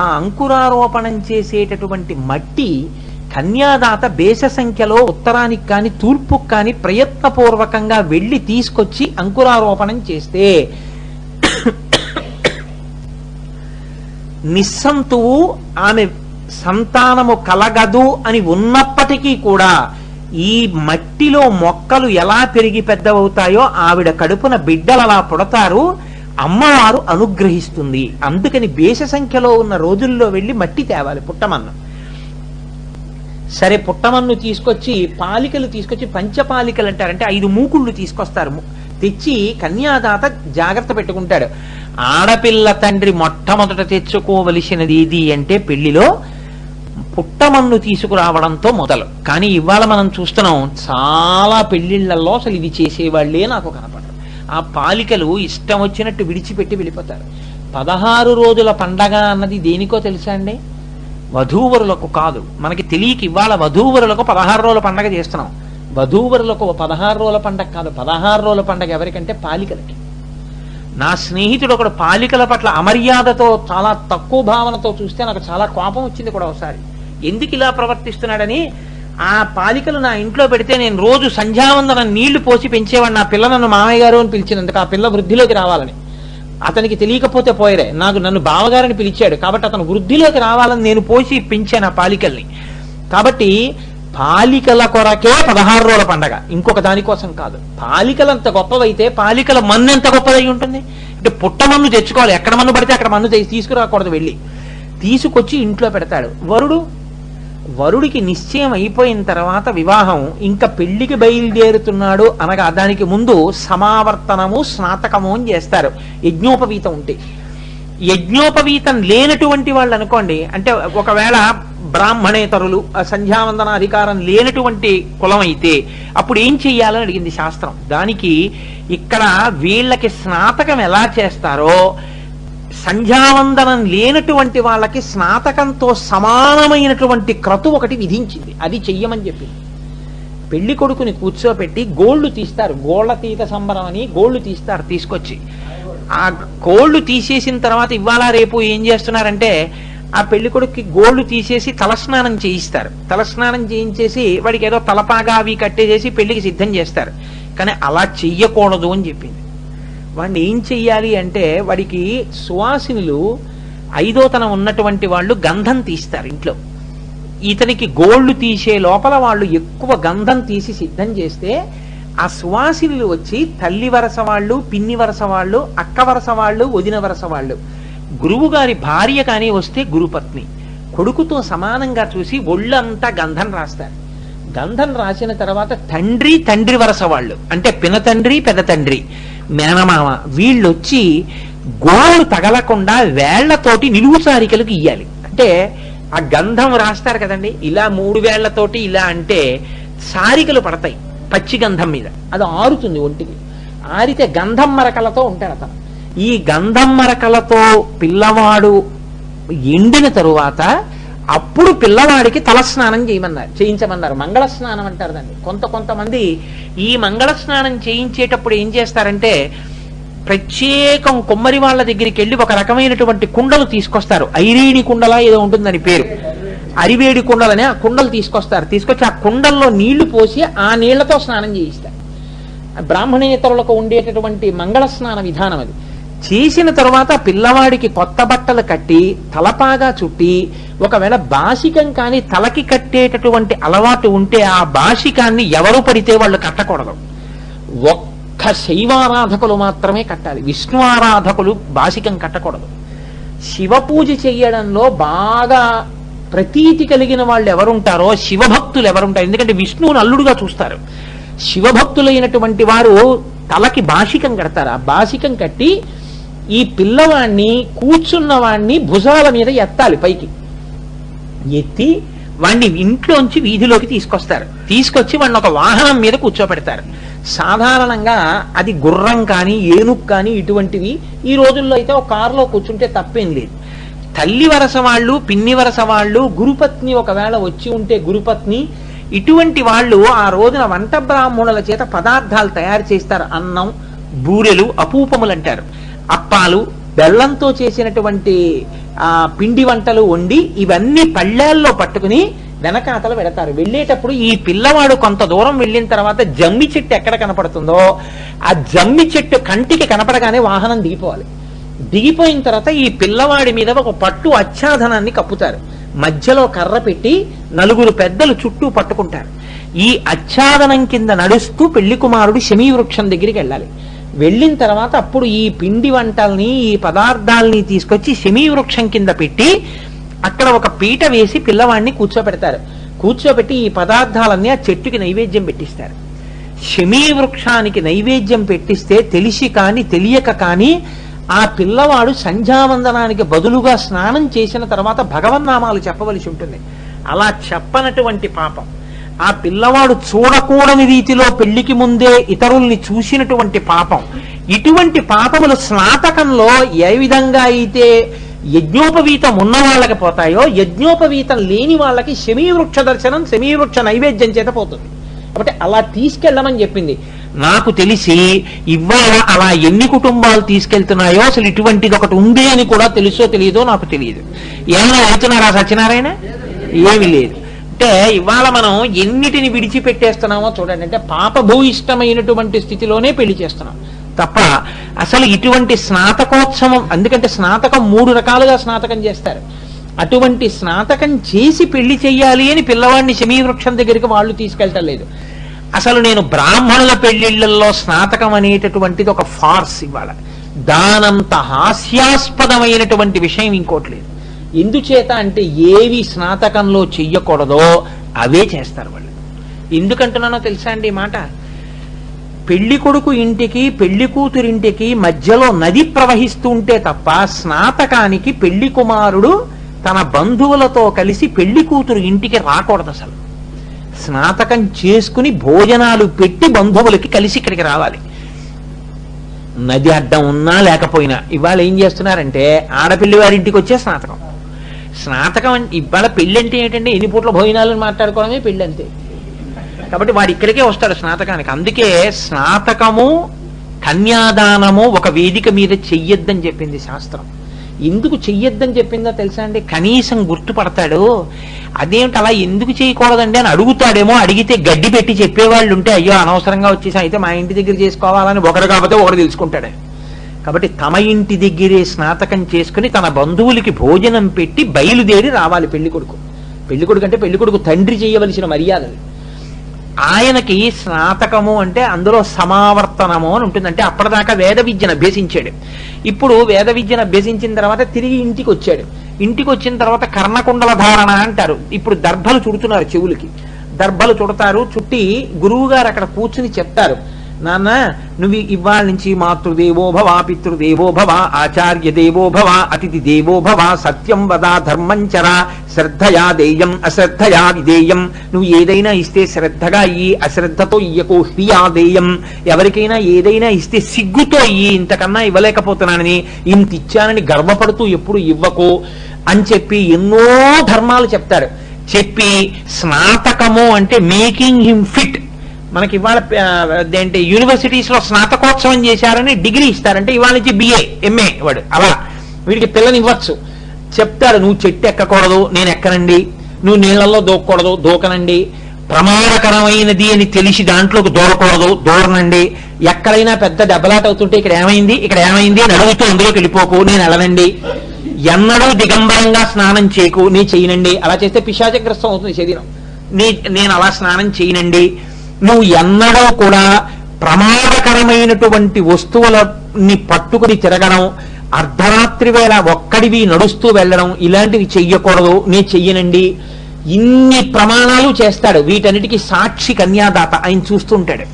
ఆ అంకురారోపణం చేసేటటువంటి మట్టి కన్యాదాత బేస సంఖ్యలో ఉత్తరానికి కాని తూర్పుకు కాని ప్రయత్నపూర్వకంగా వెళ్ళి తీసుకొచ్చి అంకురారోపణం చేస్తే నిస్సంతువు ఆమె సంతానము కలగదు అని ఉన్నప్పటికీ కూడా ఈ మట్టిలో మొక్కలు ఎలా పెరిగి పెద్దవవుతాయో ఆవిడ కడుపున బిడ్డలు అలా పుడతారు, అమ్మవారు అనుగ్రహిస్తుంది. అందుకని బేస సంఖ్యలో ఉన్న రోజుల్లో వెళ్ళి మట్టి తేవాలి పుట్టమన్ను. సరే పుట్టమన్ను తీసుకొచ్చి పాలికలు తీసుకొచ్చి పంచపాలికలు అంటారంటే 5 మూకుళ్ళు తీసుకొస్తారు. తెచ్చి కన్యాదాత జాగ్రత్త పెట్టుకుంటాడు. ఆడపిల్ల తండ్రి మొట్టమొదట తెచ్చుకోవలసినది ఏది అంటే పెళ్లిలో పుట్టమన్ను తీసుకురావడంతో మొదలు. కానీ ఇవాళ మనం చూస్తున్నాం చాలా పెళ్లిళ్లలో అసలు ఇది చేసేవాళ్లే నాకు కనపడరు. ఆ పాలికలు ఇష్టం వచ్చినట్టు విడిచిపెట్టి వెళ్ళిపోతారు. 16 రోజుల పండగ అన్నది దేనికో తెలుసా అండి? వధూవరులకు కాదు. మనకి తెలియక ఇవాళ వధూవరులకు 16 రోజుల పండగ చేస్తున్నాం. వధూవరులకు 16 రోజుల పండగ కాదు. 16 రోజుల పండగ ఎవరికంటే పాలికలకి. నా స్నేహితుడు ఒకడు పాలికల పట్ల అమర్యాదతో చాలా తక్కువ భావనతో చూస్తే నాకు చాలా కోపం వచ్చింది కూడా ఒకసారి. ఎందుకు ఇలా ప్రవర్తిస్తున్నాడని, ఆ పాలికలు నా ఇంట్లో పెడితే నేను రోజు సంధ్యావందనం నీళ్లు పోసి పెంచేవాడు. నా పిల్ల నన్ను మామయ్య గారు అని పిలిచినందుకు ఆ పిల్ల వృద్ధిలోకి రావాలని. అతనికి తెలియకపోతే పోయరే, నన్ను బావగారని పిలిచాడు కాబట్టి అతను వృద్ధిలోకి రావాలని నేను పోసి పెంచాను ఆ పాలికల్ని. కాబట్టి పాలికల కొరకే 16 రోజుల పండగ, ఇంకొక దానికోసం కాదు. పాలికలు అంత గొప్పవైతే పాలికల మన్ను ఎంత గొప్పదై ఉంటుంది. అంటే పుట్ట మన్ను తెచ్చుకోవాలి, ఎక్కడ మన్ను పడితే అక్కడ మన్ను తీసుకురాకూడదు, వెళ్ళి తీసుకొచ్చి ఇంట్లో పెడతాడు. వరుడికి నిశ్చయం అయిపోయిన తర్వాత వివాహం, ఇంకా పెళ్లికి బయలుదేరుతున్నాడు అనగా దానికి ముందు సమావర్తనము స్నాతకము అని చేస్తారు. యజ్ఞోపవీతం ఉంటే, యజ్ఞోపవీతం లేనటువంటి వాళ్ళు అనుకోండి, అంటే ఒకవేళ బ్రాహ్మణేతరులు సంధ్యావందన అధికారం లేనటువంటి కులం అయితే అప్పుడు ఏం చెయ్యాలని అడిగింది శాస్త్రం. దానికి ఇక్కడ వీళ్ళకి స్నాతకం ఎలా చేస్తారో సంధ్యావందనం లేనటువంటి వాళ్ళకి స్నాతకంతో సమానమైనటువంటి క్రతు ఒకటి విధించింది, అది చెయ్యమని చెప్పింది. పెళ్లి కొడుకుని కూర్చోపెట్టి గోళ్లు తీస్తారు, గోళ్ల తీత సంబరం అని గోళ్లు తీస్తారు. తీసుకొచ్చి ఆ గోళ్లు తీసేసిన తర్వాత ఇవాళ రేపు ఏం చేస్తున్నారంటే ఆ పెళ్లి కొడుక్కి గోళ్లు తీసేసి తలస్నానం చేయిస్తారు. తలస్నానం చేయించేసి వాడికి ఏదో తలపాగా అవి కట్టేసేసి పెళ్లికి సిద్ధం చేస్తారు. కానీ అలా చెయ్యకూడదు అని చెప్పింది. వాడిని ఏం చెయ్యాలి అంటే, వాడికి సువాసినులు 5వ తనం ఉన్నటువంటి వాళ్ళు గంధం తీస్తారు ఇంట్లో. ఇతనికి గోళ్లు తీసే లోపల వాళ్ళు ఎక్కువ గంధం తీసి సిద్ధం చేస్తే ఆ సువాసినులు వచ్చి తల్లి వరస వాళ్ళు, పిన్ని వరస వాళ్ళు, అక్క వరస వాళ్ళు, వదిన వరస వాళ్ళు, గురువు గారి భార్య కానీ వస్తే గురుపత్ని, కొడుకుతో సమానంగా చూసి ఒళ్ళంతా గంధం రాస్తారు. గంధం రాసిన తర్వాత తండ్రి వరస వాళ్ళు, అంటే పినతండ్రి, పెద్ద తండ్రి, మేనమామ, వీళ్ళొచ్చి గోళ్ళు తగలకుండా వేళ్లతోటి నిలువు సారికలకు ఇయ్యాలి. అంటే ఆ గంధం రాస్తారు కదండి, ఇలా 3 వేళ్లతోటి ఇలా అంటే సారికలు పడతాయి పచ్చి గంధం మీద, అది ఆరుతుంది ఒంటికి. ఆరితే గంధం మరకలతో ఉంటాడు అతను. ఈ గంధం మరకలతో పిల్లవాడు ఎండిన తరువాత అప్పుడు పిల్లవాడికి తలస్నానం చేయించమన్నారు. మంగళ స్నానం అంటారు దాన్ని. కొంతమంది ఈ మంగళ స్నానం చేయించేటప్పుడు ఏం చేస్తారంటే, ప్రత్యేకం కొమ్మరి వాళ్ళ దగ్గరికి వెళ్ళి ఒక రకమైనటువంటి కుండలు తీసుకొస్తారు. ఐరేణి కుండలా ఏదో ఉంటుందని పేరు, అరివేడి కుండలనే ఆ కుండలు తీసుకొస్తారు. తీసుకొచ్చి ఆ కుండల్లో నీళ్లు పోసి ఆ నీళ్లతో స్నానం చేయిస్తారు. బ్రాహ్మణేతరులకు ఉండేటటువంటి మంగళ స్నాన విధానం అది. చేసిన తర్వాత పిల్లవాడికి కొత్త బట్టలు కట్టి తలపాగా చుట్టి, ఒకవేళ బాసికం కానీ తలకి కట్టేటటువంటి అలవాటు ఉంటే ఆ బాసికాన్ని ఎవరు పడితే వాళ్ళు కట్టకూడదు. ఒక్క శైవారాధకులు మాత్రమే కట్టాలి, విష్ణు ఆరాధకులు బాసికం కట్టకూడదు. శివ పూజ చెయ్యడంలో బాగా ప్రతీతి కలిగిన వాళ్ళు ఎవరుంటారో, శివభక్తులు ఎవరుంటారు, ఎందుకంటే విష్ణువుని అల్లుడుగా చూస్తారు. శివభక్తులైనటువంటి వారు తలకి బాసికం కడతారు. ఆ బాసికం కట్టి ఈ పిల్లవాడిని కూర్చున్న వాడిని భుజాల మీద ఎత్తాలి, పైకి ఎత్తి వాడిని ఇంట్లోంచి వీధిలోకి తీసుకొస్తారు. తీసుకొచ్చి వాడిని ఒక వాహనం మీద కూర్చోపెడతారు. సాధారణంగా అది గుర్రం కానీ ఏనుగు కానీ ఇటువంటివి. ఈ రోజుల్లో అయితే ఒక కారులో కూర్చుంటే తప్పేం లేదు. తల్లి వరస వాళ్ళు, పిన్ని వరస వాళ్ళు, గురుపత్ని ఒకవేళ వచ్చి ఉంటే గురుపత్ని, ఇటువంటి వాళ్ళు ఆ రోజున వంట బ్రాహ్మణుల చేత పదార్థాలు తయారు చేస్తారు. అన్నం, బూరెలు, అపూపములు అంటారు, అప్పాలు, బెల్లంతో చేసినటువంటి పిండి వంటలు వండి ఇవన్నీ పళ్ళేల్లో పట్టుకుని వెనకాతలు పెడతారు. వెళ్ళేటప్పుడు ఈ పిల్లవాడు కొంత దూరం వెళ్ళిన తర్వాత జమ్మి చెట్టు ఎక్కడ కనపడుతుందో ఆ జమ్మి చెట్టు కంటికి కనపడగానే వాహనం దిగిపోవాలి. దిగిపోయిన తర్వాత ఈ పిల్లవాడి మీద ఒక పట్టు ఆచ్ఛాదనాన్ని కప్పుతారు. మధ్యలో కర్ర పెట్టి 4 పెద్దలు చుట్టూ పట్టుకుంటారు. ఈ ఆచ్ఛాదనం కింద నడుస్తూ పెళ్లి కుమారుడు శమీ వృక్షం దగ్గరికి వెళ్ళాలి. వెళ్ళిన తర్వాత అప్పుడు ఈ పిండి వంటల్ని, ఈ పదార్థాలని తీసుకొచ్చి శమీ వృక్షం కింద పెట్టి అక్కడ ఒక పీట వేసి పిల్లవాడిని కూర్చోబెడతారు. కూర్చోబెట్టి ఈ పదార్థాలన్నీ ఆ చెట్టుకి నైవేద్యం పెట్టిస్తారు. శమీ వృక్షానికి నైవేద్యం పెట్టిస్తే తెలిసి కానీ తెలియక కానీ ఆ పిల్లవాడు సంధ్యావందనానికి బదులుగా స్నానం చేసిన తర్వాత భగవన్నామాలు చెప్పవలసి ఉంటుంది. అలా చెప్పనటువంటి పాపం, ఆ పిల్లవాడు చూడకూడని రీతిలో పెళ్లికి ముందే ఇతరుల్ని చూసినటువంటి పాపం, ఇటువంటి పాపములు స్నాతకంలో ఏ విధంగా అయితే యజ్ఞోపవీతం ఉన్న వాళ్ళకి పోతాయో, యజ్ఞోపవీతం లేని వాళ్ళకి శమీ వృక్ష దర్శనం, శమీ వృక్ష నైవేద్యం చేత పోతుంది. కాబట్టి అలా తీసుకెళ్ళమని చెప్పింది. నాకు తెలిసి ఇవాళ అలా ఎన్ని కుటుంబాలు తీసుకెళ్తున్నాయో అసలు ఇటువంటిది ఒకటి ఉంది అని కూడా తెలుసో తెలియదో నాకు తెలియదు. ఏమైనా వెళ్తున్నారా సత్యనారాయణ? ఏమీ లేదు. అంటే ఇవాళ మనం ఎన్నిటిని విడిచిపెట్టేస్తున్నామో చూడండి. అంటే పాపభూయిష్టమైనటువంటి స్థితిలోనే పెళ్లి చేస్తున్నాం తప్ప అసలు ఇటువంటి స్నాతకోత్సవం, ఎందుకంటే స్నాతకం 3 రకాలుగా స్నాతకం చేస్తారు. అటువంటి స్నాతకం చేసి పెళ్లి చెయ్యాలి అని పిల్లవాడిని శమీవృక్షం దగ్గరికి వాళ్ళు తీసుకెళ్ళటం లేదు. అసలు నేను బ్రాహ్మణుల పెళ్లిళ్లలో స్నాతకం అనేటటువంటిది ఒక ఫార్స్. ఇవాళ దానంత హాస్యాస్పదమైనటువంటి విషయం ఇంకోటి లేదు. ఎందుచేత అంటే ఏవి స్నాతకంలో చెయ్యకూడదో అవే చేస్తారు వాళ్ళు. ఎందుకంటున్నానో తెలుసా అండి ఈ మాట? పెళ్లి కొడుకు ఇంటికి పెళ్లి కూతురింటికి మధ్యలో నది ప్రవహిస్తూ ఉంటే తప్ప స్నాతకానికి పెళ్లి కుమారుడు తన బంధువులతో కలిసి పెళ్లి కూతురు ఇంటికి రాకూడదు. అసలు స్నాతకం చేసుకుని భోజనాలు పెట్టి బంధువులకి కలిసి ఇక్కడికి రావాలి. నది అడ్డం ఉన్నా లేకపోయినా ఇవాళ ఏం చేస్తున్నారంటే ఆడపిల్లి వారింటికి వచ్చే స్నాతకం. స్నాతకం ఇవాళ పెళ్లి అంటే ఏంటంటే ఎన్ని పూట్ల భోజనాలను మాట్లాడుకోవడమే పెళ్లి అంతే. కాబట్టి వాడు ఇక్కడికే వస్తాడు స్నాతకానికి. అందుకే స్నాతకము కన్యాదానము ఒక వేదిక మీద చెయ్యొద్దని చెప్పింది శాస్త్రం. ఎందుకు చెయ్యొద్దని చెప్పిందో తెలుసా అండి? కనీసం గుర్తుపడతాడు. అదేమిటి అలా ఎందుకు చేయకూడదండి అని అడుగుతాడేమో. అడిగితే గడ్డి పెట్టి చెప్పేవాళ్ళు ఉంటే అయ్యో అనవసరంగా వచ్చేసి అయితే మా ఇంటి దగ్గర చేసుకోవాలని ఒకరు కాకపోతే ఒకరు తెలుసుకుంటాడు. కాబట్టి తమ ఇంటి దగ్గరే స్నాతకం చేసుకుని తన బంధువులకి భోజనం పెట్టి బయలుదేరి రావాలి పెళ్లి కొడుకు. పెళ్లి కొడుకు అంటే పెళ్లి కొడుకు తండ్రి చేయవలసిన మర్యాదలు. ఆయనకి స్నాతకము అంటే అందులో సమావర్తనము అని ఉంటుంది. అంటే అప్పటిదాకా వేద విద్యను అభ్యసించాడు. ఇప్పుడు వేద విద్యను అభ్యసించిన తర్వాత తిరిగి ఇంటికి వచ్చాడు. ఇంటికి వచ్చిన తర్వాత కర్ణకుండల ధారణ అంటారు. ఇప్పుడు దర్భలు చుడుతున్నారు చెవులకి. దర్భలు చుడతారు. చుట్టి గురువు గారు అక్కడ కూర్చుని చెప్తారు, నాన్న నువ్వు ఇవాళ నుంచి మాతృదేవో భవ, పితృదేవో భవ, ఆచార్య దేవో భవ, అతిథి దేవో భవ, సత్యం వద, ధర్మం చర, శ్రద్ధయా దేయం, అశ్రద్ధయా విదేయం. నువ్వు ఏదైనా ఇస్తే శ్రద్ధగా ఇయ్యి, అశ్రద్ధతో ఇయ్యకు, హ్రియాదేయం. ఎవరికైనా ఏదైనా ఇస్తే సిగ్గుతో ఇయ్యి, ఇంతకన్నా ఇవ్వలేకపోతున్నానని, ఇంత ఇచ్చానని గర్వపడుతూ ఎప్పుడు ఇవ్వకు అని చెప్పి ఎన్నో ధర్మాలు చెప్తాడు. చెప్పి స్నాతకము అంటే మేకింగ్ హిమ్ ఫిట్. మనకి ఇవాళ ఏంటి యూనివర్సిటీస్ లో స్నాతకోత్సవం చేశారని డిగ్రీ ఇస్తారంటే ఇవాళ నుంచి బిఏ ఎంఏ వాడు అలా వీడికి పిల్లని ఇవ్వచ్చు. చెప్తారు, నువ్వు చెట్టు ఎక్కకూడదు, నేను ఎక్కనండి. నువ్వు నీళ్లలో దూకకూడదు, దూకనండి. ప్రమాదకరమైనది అని తెలిసి దాంట్లోకి దూరకూడదు, దూరనండి. ఎక్కడైనా పెద్ద దెబ్బలాట అవుతుంటే ఇక్కడ ఏమైంది అని అడుగుతూ అందులోకి వెళ్ళిపోకు, నేను వెళ్ళనండి. ఎన్నడూ దిగంబరంగా స్నానం చేయకు, నీ చేయనండి. అలా చేస్తే పిశాచగ్రస్తం అవుతుంది శరీరం. నేను అలా స్నానం చేయనండి. నువ్వు ఎన్నడూ కూడా ప్రమాదకరమైనటువంటి వస్తువులని పట్టుకుని తిరగడం, అర్ధరాత్రి వేళ ఒక్కడివి నడుస్తూ వెళ్ళడం, ఇలాంటివి చెయ్యకూడదు, నేను చెయ్యనండి. ఇన్ని ప్రమాణాలు చేస్తాడు. వీటన్నిటికీ సాక్షి కన్యాదాత ఆయన చూస్తుంటాడు.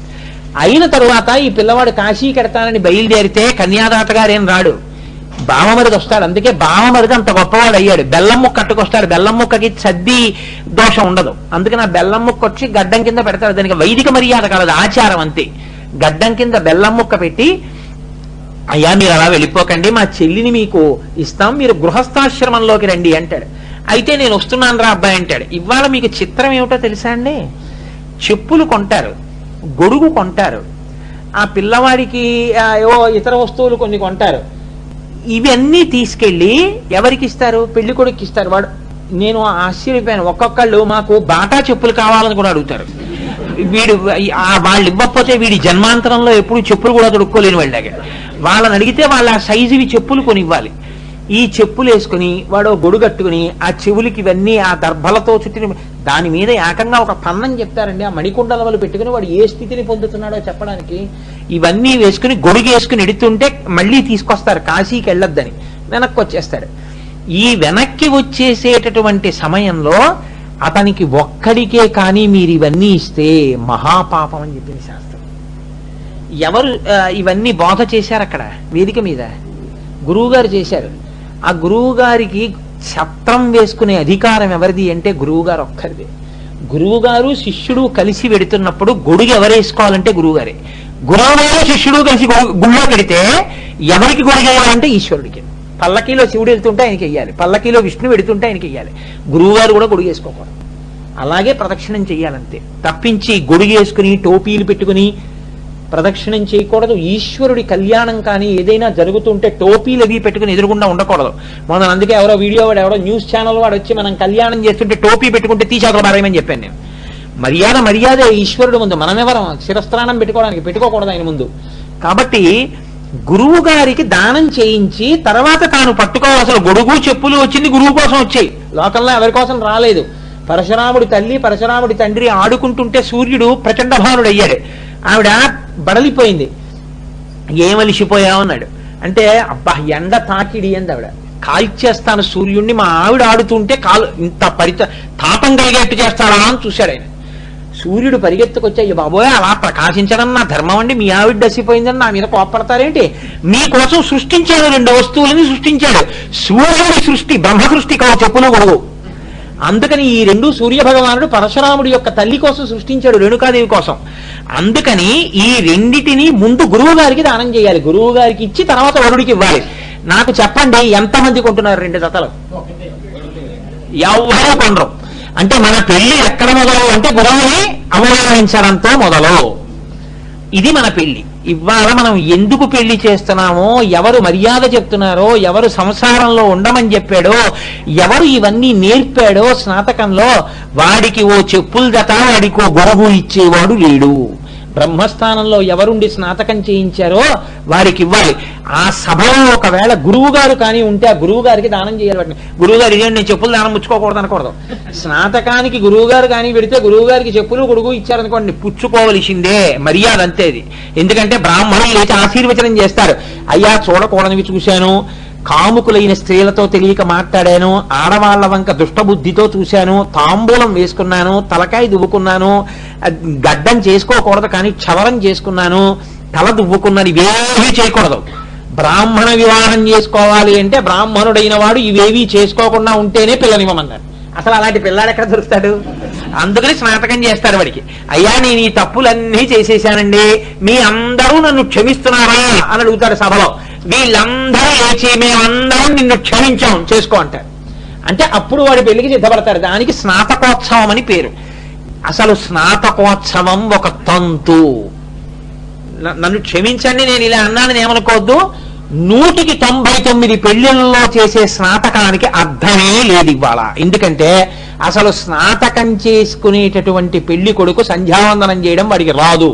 అయిన తరువాత ఈ పిల్లవాడు కాశీ కడతానని బయలుదేరితే కన్యాదాత గారేం రాడు, బావమరిది వస్తాడు. అందుకే బావమరిది అంత గొప్పవాడు అయ్యాడు. బెల్లం ముక్క కట్టుకొస్తాడు. బెల్లం ముక్కకి సద్ది దోషం ఉండదు. అందుకని ఆ బెల్లం ముక్క వచ్చి గడ్డం కింద పెడతాడు. దానికి వైదిక మర్యాద కాదు, ఆచారం అంతే. గడ్డం కింద బెల్లం ముక్క పెట్టి, అయ్యా మీరు అలా వెళ్ళిపోకండి, మా చెల్లిని మీకు ఇస్తాం, మీరు గృహస్థాశ్రమంలోకి రండి అంటాడు. అయితే నేను వస్తున్నాను రా అబ్బాయి అంటాడు. ఇవాళ మీకు చిత్రం ఏమిటో తెలుసా అండి? చెప్పులు కొంటారు, గొడుగు కొంటారు, ఆ పిల్లవాడికి ఏవో ఇతర వస్తువులు కొన్ని కొంటారు. ఇవన్నీ తీసుకెళ్లి ఎవరికి ఇస్తారు? పెళ్లి కొడుకు ఇస్తారు. వాడు నేను ఆశ్చర్యపోయాను. ఒక్కొక్కళ్ళు మాకు బాటా చెప్పులు కావాలని కూడా అడుగుతారు. వీడు వాళ్ళు ఇవ్వకపోతే వీడి జన్మాంతరంలో ఎప్పుడు చెప్పులు కూడా తొడుక్కోలేని వాళ్ళగా. వాళ్ళని అడిగితే వాళ్ళ సైజువి చెప్పులు కొని ఇవ్వాలి. ఈ చెప్పులు వేసుకుని వాడు గొడుగట్టుకుని ఆ చెవులకి ఇవన్నీ ఆ దర్భలతో చుట్టిన దాని మీద ఏకంగా ఒక పన్నం చెప్తారండి. ఆ మణికుండల వల్ల పెట్టుకుని వాడు ఏ స్థితిని పొందుతున్నాడో చెప్పడానికి ఇవన్నీ వేసుకుని గొడుగు వేసుకుని ఎడుతుంటే మళ్ళీ తీసుకొస్తారు, కాశీకి వెళ్ళొద్దని వెనక్కి వచ్చేస్తాడు. ఈ వెనక్కి వచ్చేసేటటువంటి సమయంలో అతనికి ఒక్కడికే కానీ మీరు ఇవన్నీ ఇస్తే మహాపాపం అని చెప్పింది శాస్త్రం. ఎవరు ఇవన్నీ బోధ చేశారు అక్కడ వేదిక మీద? గురువు గారు చేశారు. ఆ గురువు గారికి ఛత్రం వేసుకునే అధికారం ఎవరిది అంటే గురువు గారు ఒక్కరిది. గురువు గారు శిష్యుడు కలిసి వెడుతున్నప్పుడు గొడుగు ఎవరు వేసుకోవాలంటే గురువు గారే. గురువు గారు శిష్యుడు కలిసి గుళ్ళో పెడితే ఎవరికి గొడుగు వేయాలంటే ఈశ్వరుడికి. పల్లకీలో శివుడు వెళ్తుంటే ఆయనకి వెయ్యాలి, పల్లకీలో విష్ణు వెడుతుంటే ఆయనకి వెయ్యాలి. గురువు గారు కూడా గొడుగు వేసుకోకూడదు. అలాగే ప్రదక్షిణం చెయ్యాలంతే. తప్పించి గొడుగు వేసుకుని టోపీలు పెట్టుకుని ప్రదక్షిణం చేయకూడదు. ఈశ్వరుడి కళ్యాణం కానీ ఏదైనా జరుగుతుంటే టోపీలు అవి పెట్టుకుని ఎదురుగుండా ఉండకూడదు. మొన్న అందుకే ఎవరో వీడియో వాడు ఎవరో న్యూస్ ఛానల్ వాడు వచ్చి మనం కళ్యాణం చేస్తుంటే టోపీ పెట్టుకుంటే తీసాకలు పారేయమని చెప్పాను నేను. మర్యాదే ఈశ్వరుడు ముందు. మనమెవరం శిరస్త్రాణం పెట్టుకోకూడదు ఆయన ముందు. కాబట్టి గురువు గారికి దానం చేయించి తర్వాత తాను పట్టుకోవాల్సిన గొడుగు చెప్పులు వచ్చింది గురువు కోసం వచ్చాయి, లోకంలో ఎవరి కోసం రాలేదు. పరశురాముడి తల్లి పరశురాముడి తండ్రి ఆడుకుంటుంటే సూర్యుడు ప్రచండ భానుడయ్యాడు. ఆవిడ బడలిపోయింది. ఏమలిసిపోయావన్నాడు అంటే, అబ్బా ఎండ తాకిడి అంది ఆవిడ. కాల్చేస్తాను సూర్యుడిని, మా ఆవిడ ఆడుతుంటే కాలు ఇంత తాపం కలిగేట్టు చేస్తాడా అని చూశాడు ఆయన. సూర్యుడు పరిగెత్తుకొచ్చి, అయ్యో బాబోయ్ అలా ప్రకాశించడం నా ధర్మం అండి, మీ ఆవిడ దసిపోయిందని నా మీద కోప్పడతారేంటి, మీకోసం సృష్టించాడు 2 వస్తువులని సృష్టించాడు. సూర్యుడి సృష్టి బ్రహ్మ సృష్టి కావు చెప్పులు గొడవు. అందుకని ఈ 2 సూర్య భగవానుడు పరశురాముడి యొక్క తల్లి కోసం సృష్టించాడు, రేణుకాదేవి కోసం. అందుకని ఈ రెండిటిని ముందు గురువు గారికి దానం చేయాలి, గురువు గారికి ఇచ్చి తర్వాత వరుడికి ఇవ్వాలి. నాకు చెప్పండి ఎంతమంది కొంటున్నారు 2 జతలు? ఎవరూ కొనరు. అంటే మన పెళ్లి ఎక్కడ మొదలు అంటే గురువుని అవమానించడంతో మొదలు. ఇది మన పెళ్లి. ఇవాళ మనం ఎందుకు పెళ్లి చేస్తున్నామో, ఎవరు మర్యాద చెప్తున్నారో, ఎవరు సంసారంలో ఉండమని చెప్పాడో, ఎవరు ఇవన్నీ నేర్పాడో స్నాతకంలో, వాడికి ఓ చెప్పుల జత వాడికి ఓ గొడుగు ఇచ్చేవాడు లేడు. బ్రహ్మస్థానంలో ఎవరుండి స్నాతకం చేయించారో వారికి ఇవ్వాలి. ఆ సభలో ఒకవేళ గురువు గారు కానీ ఉంటే ఆ గురువు గారికి దానం చేయాలి. వాటిని గురువు గారు ఇదేంటి నేను చెప్పులు దానం పుచ్చుకోకూడదు అనకూడదు. స్నాతకానికి గురువు గారు కానీ పెడితే గురువు గారికి చెప్పులు గొడుగు ఇచ్చారనుకోండి, పుచ్చుకోవలసిందే, మర్యాద అంతేది. ఎందుకంటే బ్రాహ్మణులు లేచి ఆశీర్వచనం చేస్తారు. అయ్యా చూడకూడనివి చూశాను, కాముకులైన స్త్రీలతో తెలియక మాట్లాడాను, ఆడవాళ్ల వంక దుష్టబుద్ధితో చూశాను, తాంబూలం వేసుకున్నాను, తలకాయ దువ్వుకున్నాను, గడ్డం చేసుకోకూడదు కానీ క్షవరం చేసుకున్నాను, తల దువ్వుకున్నాను, ఇవేవీ చేయకూడదు. బ్రాహ్మణ వివాహం చేసుకోవాలి అంటే బ్రాహ్మణుడైన వాడు ఇవేవీ చేసుకోకుండా ఉంటేనే పిల్లనివ్వమన్నారు. అసలు అలాంటి పిల్లాడు ఎక్కడ దొరుకుతాడు? అందుకని స్నాతకం చేస్తారు వాడికి. అయ్యా నేను ఈ తప్పులన్నీ చేసేసానండి, మీ అందరూ నన్ను క్షమిస్తున్నారా అని అడుగుతాడు సభలో. వీళ్ళందరూ లేచి మేమందరం నిన్ను క్షమించాం చేసుకో అంటారు. అంటే అప్పుడు వాడి పెళ్లికి సిద్ధపడతారు. దానికి స్నాతకోత్సవం అని పేరు. అసలు స్నాతకోత్సవం ఒక తంతు. నన్ను క్షమించండి నేను ఇలా అన్నానని ఏమనుకోవద్దు. 199 పెళ్లిళ్ళలో చేసే స్నాతకానికి అర్థమే లేదు ఇవాళ. ఎందుకంటే అసలు స్నాతకం చేసుకునేటటువంటి పెళ్లి కొడుకు సంధ్యావందనం చేయడం వాడికి రాదు.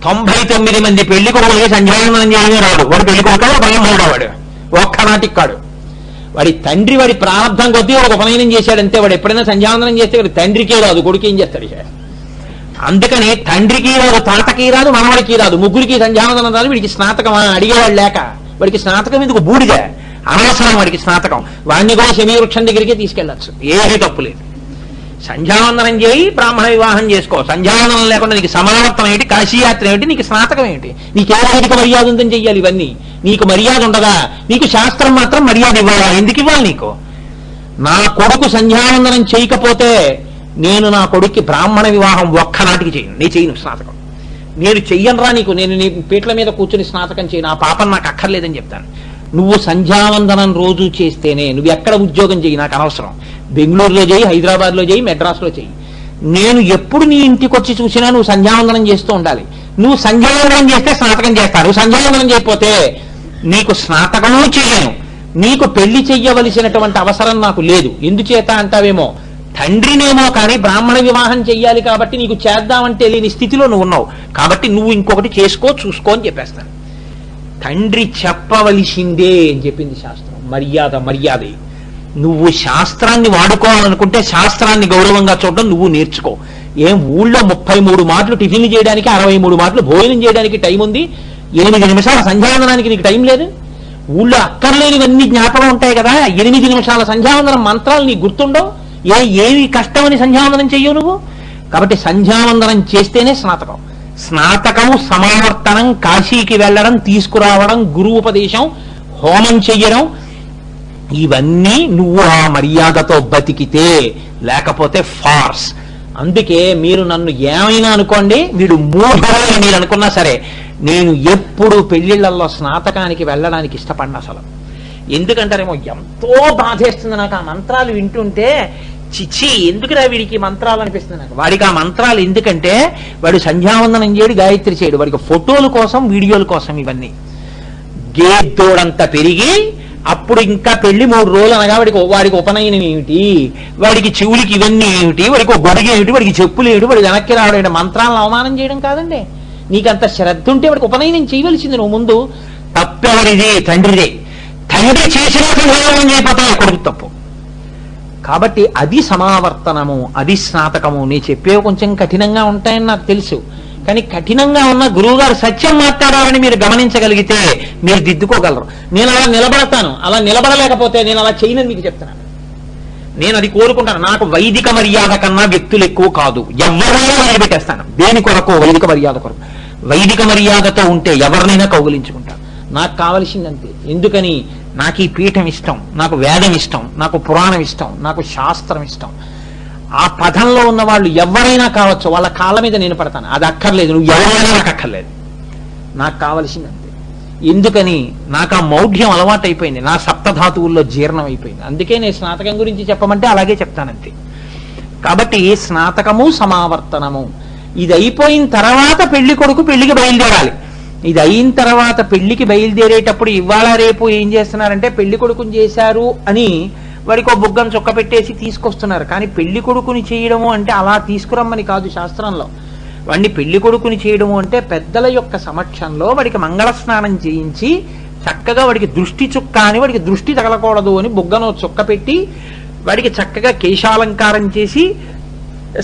99 మంది పెళ్లి కొడుకులకి సంధ్యావందనం చేయడమే రాదు. వాడు పెళ్లి కొడుకు బ్రాహ్మణుడు, వాడు ఒక్కనాటికి కాడు. వాడి తండ్రి వాడి ప్రారంభం కొద్దీ ఒక ఉపనయనం చేశాడంతే. వాడు ఎప్పుడైనా సంధ్యావందనం చేస్తే వాడి తండ్రికే రాదు, కొడుకు ఏం చేస్తాడు? అందుకని తండ్రికి రాదు, తాతకి రాదు, మనవాడికి రాదు, ముగ్గురికి సంధ్యావందనం రాదు. వీడికి స్నాతకం అడిగేవాడు లేక వాడికి స్నాతకం ఎందుకు? బూడిగా అనవసరం వాడికి స్నాతకం. వాడిని కూడా శమీవృక్షం దగ్గరికే తీసుకెళ్లొచ్చు, ఏమీ తప్పు లేదు. సంధ్యావందనం చేయి, బ్రాహ్మణ వివాహం చేసుకో. సంధ్యావందనం లేకుండా నీకు సమావర్తం ఏంటి, కాశీయాత్ర ఏమిటి, నీకు స్నాతకం ఏంటి? నీకేమైనా మర్యాద ఉందని చెయ్యాలి ఇవన్నీ. నీకు మర్యాద ఉండదా? నీకు శాస్త్రం మాత్రం మర్యాద ఇవ్వాలా? ఎందుకు ఇవ్వాలి నీకు? నా కొడుకు సంధ్యావందనం చేయకపోతే నేను నా కొడుక్కి బ్రాహ్మణ వివాహం ఒక్కనాటికి చేయను. నేను చేయను స్నాతకం. నేను చెయ్యనురా నీకు. నేను నీ పీటల మీద కూర్చుని స్నాతకం చేయను. ఆ పాపం నాకు అక్కర్లేదని చెప్తాను. నువ్వు సంధ్యావందనం రోజు చేస్తేనే, నువ్వు ఎక్కడ ఉద్యోగం చేయి నాకు అనవసరం. బెంగళూరులో చేయి, హైదరాబాద్లో చేయి, మెడ్రాస్లో చేయి. నేను ఎప్పుడు నీ ఇంటికి వచ్చి చూసినా నువ్వు సంధ్యావందనం చేస్తూ ఉండాలి. నువ్వు సంధ్యావందనం చేస్తే స్నాతకం చేస్తాను. నువ్వు సంధ్యావందనం చేయకపోతే నీకు స్నాతకము చేయను. నీకు పెళ్లి చెయ్యవలసినటువంటి అవసరం నాకు లేదు. ఎందుచేత అంటావేమో, తండ్రినేమో కానీ బ్రాహ్మణ వివాహం చెయ్యాలి కాబట్టి నీకు చేద్దామంటే లేని స్థితిలో నువ్వు ఉన్నావు. కాబట్టి నువ్వు ఇంకొకటి చేసుకో, చూసుకో అని చెప్పేస్తాను. తండ్రి చెప్పవలసిందే అని చెప్పింది శాస్త్రం. మర్యాదే. నువ్వు శాస్త్రాన్ని వాడుకోవాలనుకుంటే శాస్త్రాన్ని గౌరవంగా చూడడం నువ్వు నేర్చుకో. ఏం ఊళ్ళో 33 మాటలు టిఫిన్లు చేయడానికి, 63 మాటలు భోజనం చేయడానికి టైం ఉంది, 8 నిమిషాల సంధ్యావందనానికి నీకు టైం లేదు? ఊళ్ళో అక్కర్లేనివన్నీ జ్ఞాపకం ఉంటాయి కదా. 8 నిమిషాల సంధ్యావందనం మంత్రాలు నీకు గుర్తుండవు? ఏమి కష్టమని సంధ్యావందనం చెయ్యవు నువ్వు? కాబట్టి సంధ్యావందనం చేస్తేనే స్నాతకం. స్నాతకము, సమావర్తనం, కాశీకి వెళ్ళడం, తీసుకురావడం, గురువు ఉపదేశం, హోమం చెయ్యడం, ఇవన్నీ నువ్వు ఆ మర్యాదతో బతికితే, లేకపోతే ఫార్స్. అందుకే మీరు నన్ను ఏమైనా అనుకోండి, వీడు మూఢుడని మీరు అనుకున్నా సరే, నేను ఎప్పుడు పెళ్లిళ్లలో స్నాతకానికి వెళ్ళడానికి ఇష్టపడిన అసలు. ఎందుకంటారేమో ఎంతో బాధేస్తుంది నాకు ఆ మంత్రాలు వింటుంటే. చిచ్చి ఎందుకురా వీడికి మంత్రాలు అనిపిస్తుంది నాకు. వాడికి ఆ మంత్రాలు ఎందుకంటే వాడు సంధ్యావందనం చేయడు, గాయత్రి చేయడు. వాడికి ఫోటోల కోసం, వీడియోల కోసం ఇవన్నీ. గేదోడంతా పెరిగి అప్పుడు ఇంకా పెళ్లి 3 రోజులు అనగా వాడికి ఉపనయనం ఏమిటి, వాడికి చెవులకి ఇవన్నీ ఏమిటి, వాడికి ఒక గొడుగు ఏమిటి, వాడికి చెప్పులు ఏమిటి, వాడికి వెనక్కి రావడం మంత్రాలను అవమానం చేయడం కాదండి. నీకంత శ్రద్ధ ఉంటే వాడికి ఉపనయనం చేయవలసింది నువ్వు ముందు. తప్పెవరిది? తండ్రిదే. తండ్రి చేసిన ఉపనయనం చేయకపోతే కొడుకు తప్పు. కాబట్టి అది సమావర్తనము, అది స్నాతకము. నేను చెప్పేవి కొంచెం కఠినంగా ఉంటాయని నాకు తెలుసు, కానీ కఠినంగా ఉన్న గురువుగారు సత్యం మాట్లాడాలని మీరు గమనించగలిగితే మీరు దిద్దుకోగలరు. నేను అలా నిలబడతాను, అలా నిలబడలేకపోతే నేను అలా చేయనని మీకు చెప్తున్నాను. నేను అది కోరుకుంటాను. నాకు వైదిక మర్యాద కన్నా వ్యక్తులు ఎక్కువ కాదు. ఎవరైనా నిలబెట్టేస్తాను. దేని కొరకు? వైదిక మర్యాద కొరకు. వైదిక మర్యాదతో ఉంటే ఎవరినైనా కౌగిలించుకుంటాను. నాకు కావలసిందంతే. ఎందుకని? నాకు ఈ పీఠం ఇష్టం, నాకు వేదం ఇష్టం, నాకు పురాణం ఇష్టం, నాకు శాస్త్రం ఇష్టం. ఆ పదంలో ఉన్న వాళ్ళు ఎవరైనా కావచ్చు, వాళ్ళ కాళ్ళ మీద నేను పడతాను. అది అక్కర్లేదు, నువ్వు ఎవరైనా నాకు అక్కర్లేదు, నాకు కావలసిందంతే. ఎందుకని? నాకు ఆ మౌఢ్యం అలవాటు అయిపోయింది, నా సప్తధాతువుల్లో జీర్ణం అయిపోయింది. అందుకే నేను స్నాతకం గురించి చెప్పమంటే అలాగే చెప్తానంతే. కాబట్టి స్నాతకము, సమావర్తనము ఇది అయిపోయిన తర్వాత పెళ్లి కొడుకు పెళ్లికి బయలుదేరాలి. ఇది అయిన తర్వాత పెళ్లికి బయలుదేరేటప్పుడు ఇవాళ రేపు ఏం చేస్తున్నారంటే పెళ్లి కొడుకుని చేశారు అని వాడికి ఒక బుగ్గం చొక్క పెట్టేసి తీసుకొస్తున్నారు. కానీ పెళ్లి కొడుకుని చేయడము అంటే అలా తీసుకురమ్మని కాదు శాస్త్రంలో. వాడిని పెళ్లి కొడుకుని చేయడము అంటే పెద్దల యొక్క సమక్షంలో వాడికి మంగళ స్నానం చేయించి చక్కగా వాడికి దృష్టి చుక్క అని, వాడికి దృష్టి తగలకూడదు అని బుగ్గను చుక్క పెట్టి వాడికి చక్కగా కేశాలంకారం చేసి,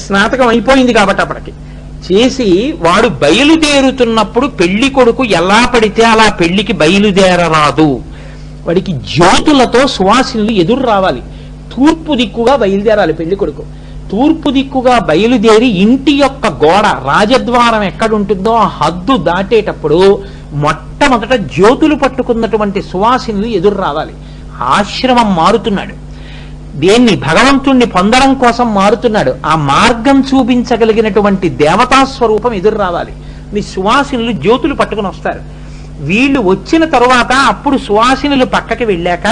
స్నాతకం అయిపోయింది కాబట్టి అప్పటికి చేసి వాడు బయలుదేరుతున్నప్పుడు పెళ్లి కొడుకు ఎలా పడితే అలా పెళ్లికి బయలుదేరరాదు. వాడికి జ్యోతులతో సువాసినులు ఎదురు రావాలి. తూర్పు దిక్కుగా బయలుదేరాలి పెళ్లి కొడుకు. తూర్పు దిక్కుగా బయలుదేరి ఇంటి యొక్క గోడ, రాజద్వారం ఎక్కడుంటుందో ఆ హద్దు దాటేటప్పుడు మొట్టమొదట జ్యోతులు పట్టుకున్నటువంటి సువాసినులు ఎదురు రావాలి. ఆశ్రమం మారుతున్నాడు, దేన్ని? భగవంతుణ్ణి పొందడం కోసం మారుతున్నాడు. ఆ మార్గం చూపించగలిగినటువంటి దేవతా స్వరూపం ఎదురు రావాలి. మీ సువాసినులు జ్యోతులు పట్టుకుని వస్తారు. వీళ్ళు వచ్చిన తరువాత అప్పుడు సువాసినులు పక్కకి వెళ్ళాక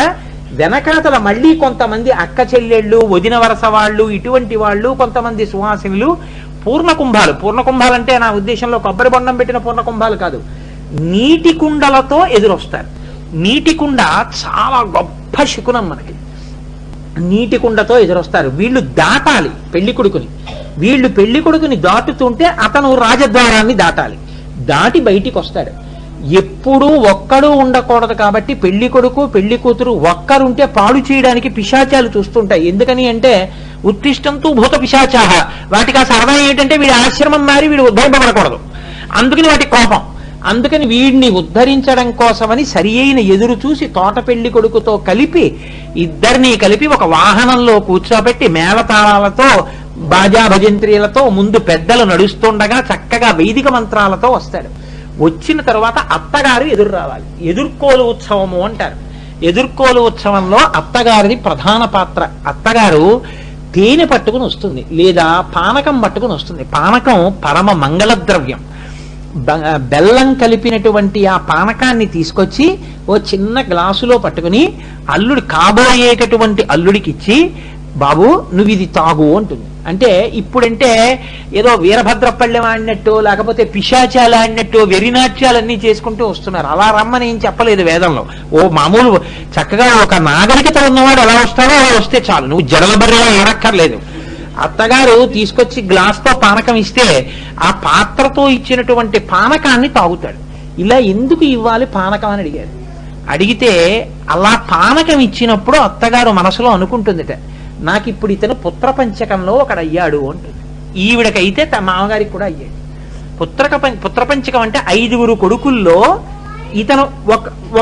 వెనకాతల మళ్ళీ కొంతమంది అక్క చెల్లెళ్ళు, వదిన వరస వాళ్ళు, ఇటువంటి వాళ్ళు కొంతమంది సువాసినులు పూర్ణకుంభాలు అంటే నా ఉద్దేశంలో కొబ్బరి బొండం పెట్టిన పూర్ణకుంభాలు కాదు, నీటి కుండలతో ఎదురొస్తారు. నీటి కుండ చాలా గొప్ప శకునం మనకి. నీటి కుండతో ఎదురొస్తారు. వీళ్ళు దాటాలి పెళ్లి కొడుకుని. వీళ్ళు పెళ్లి కొడుకుని దాటుతుంటే అతను రాజద్వారాన్ని దాటాలి. దాటి బయటికి వస్తాడు. ఎప్పుడూ ఒక్కడు ఉండకూడదు కాబట్టి పెళ్లి కొడుకు పెళ్లి కూతురు ఒక్కరుంటే పాడు చేయడానికి పిశాచాలు చూస్తుంటాయి. ఎందుకని అంటే ఉత్తిష్టంతో భూత పిశాచాహ, వాటికి ఆ సరదా ఏంటంటే వీడి ఆశ్రమం మారి వీడు ఉద్ధరింపబడకూడదు, అందుకని వాటి కోపం. అందుకని వీడిని ఉద్ధరించడం కోసమని సరి అయిన ఎదురు చూసి తోట పెళ్లి కొడుకుతో కలిపి ఇద్దరిని కలిపి ఒక వాహనంలో కూర్చోబెట్టి మేళతాళాలతో బాజా భజంత్రీలతో ముందు పెద్దలు నడుస్తుండగా చక్కగా వైదిక మంత్రాలతో వస్తాడు. వచ్చిన తర్వాత అత్తగారు ఎదురు రావాలి. ఎదుర్కోలు ఉత్సవము అంటారు. ఎదుర్కోలు ఉత్సవంలో అత్తగారిది ప్రధాన పాత్ర. అత్తగారు తేనె పట్టుకుని వస్తుంది లేదా పానకం పట్టుకుని వస్తుంది. పానకం పరమ మంగళ ద్రవ్యం. బెల్లం కలిపినటువంటి ఆ పానకాన్ని తీసుకొచ్చి ఓ చిన్న గ్లాసులో పట్టుకుని కాబోయేటటువంటి అల్లుడికి ఇచ్చి, బాబు నువ్వు ఇది తాగు అంటుంది. అంటే ఇప్పుడంటే ఏదో వీరభద్రపళ్ళెం ఆడినట్టు లేకపోతే పిశాచాలు ఆడినట్టు వెరినాట్యాలన్నీ చేసుకుంటూ వస్తున్నారు. అలా రమ్మని ఏం చెప్పలేదు వేదంలో. ఓ మామూలు చక్కగా ఒక నాగరికత ఉన్నవాడు ఎలా వస్తాడో అలా వస్తే చాలు, నువ్వు జడల బర్రెలా ఏడక్కర్లేదు. అత్తగారు తీసుకొచ్చి గ్లాస్తో పానకం ఇస్తే ఆ పాత్రతో ఇచ్చినటువంటి పానకాన్ని తాగుతాడు. ఇలా ఎందుకు ఇవ్వాలి పానకం అని అడిగారు. అడిగితే అలా పానకం ఇచ్చినప్పుడు అత్తగారు మనసులో అనుకుంటుందిట, నాకు ఇప్పుడు ఇతను పుత్రపంచకంలో ఒకడయ్యాడు అంటుంది. ఈవిడకైతే తన మామగారికి కూడా అయ్యాడు. పుత్రపంచకం అంటే 5 కొడుకుల్లో ఇతను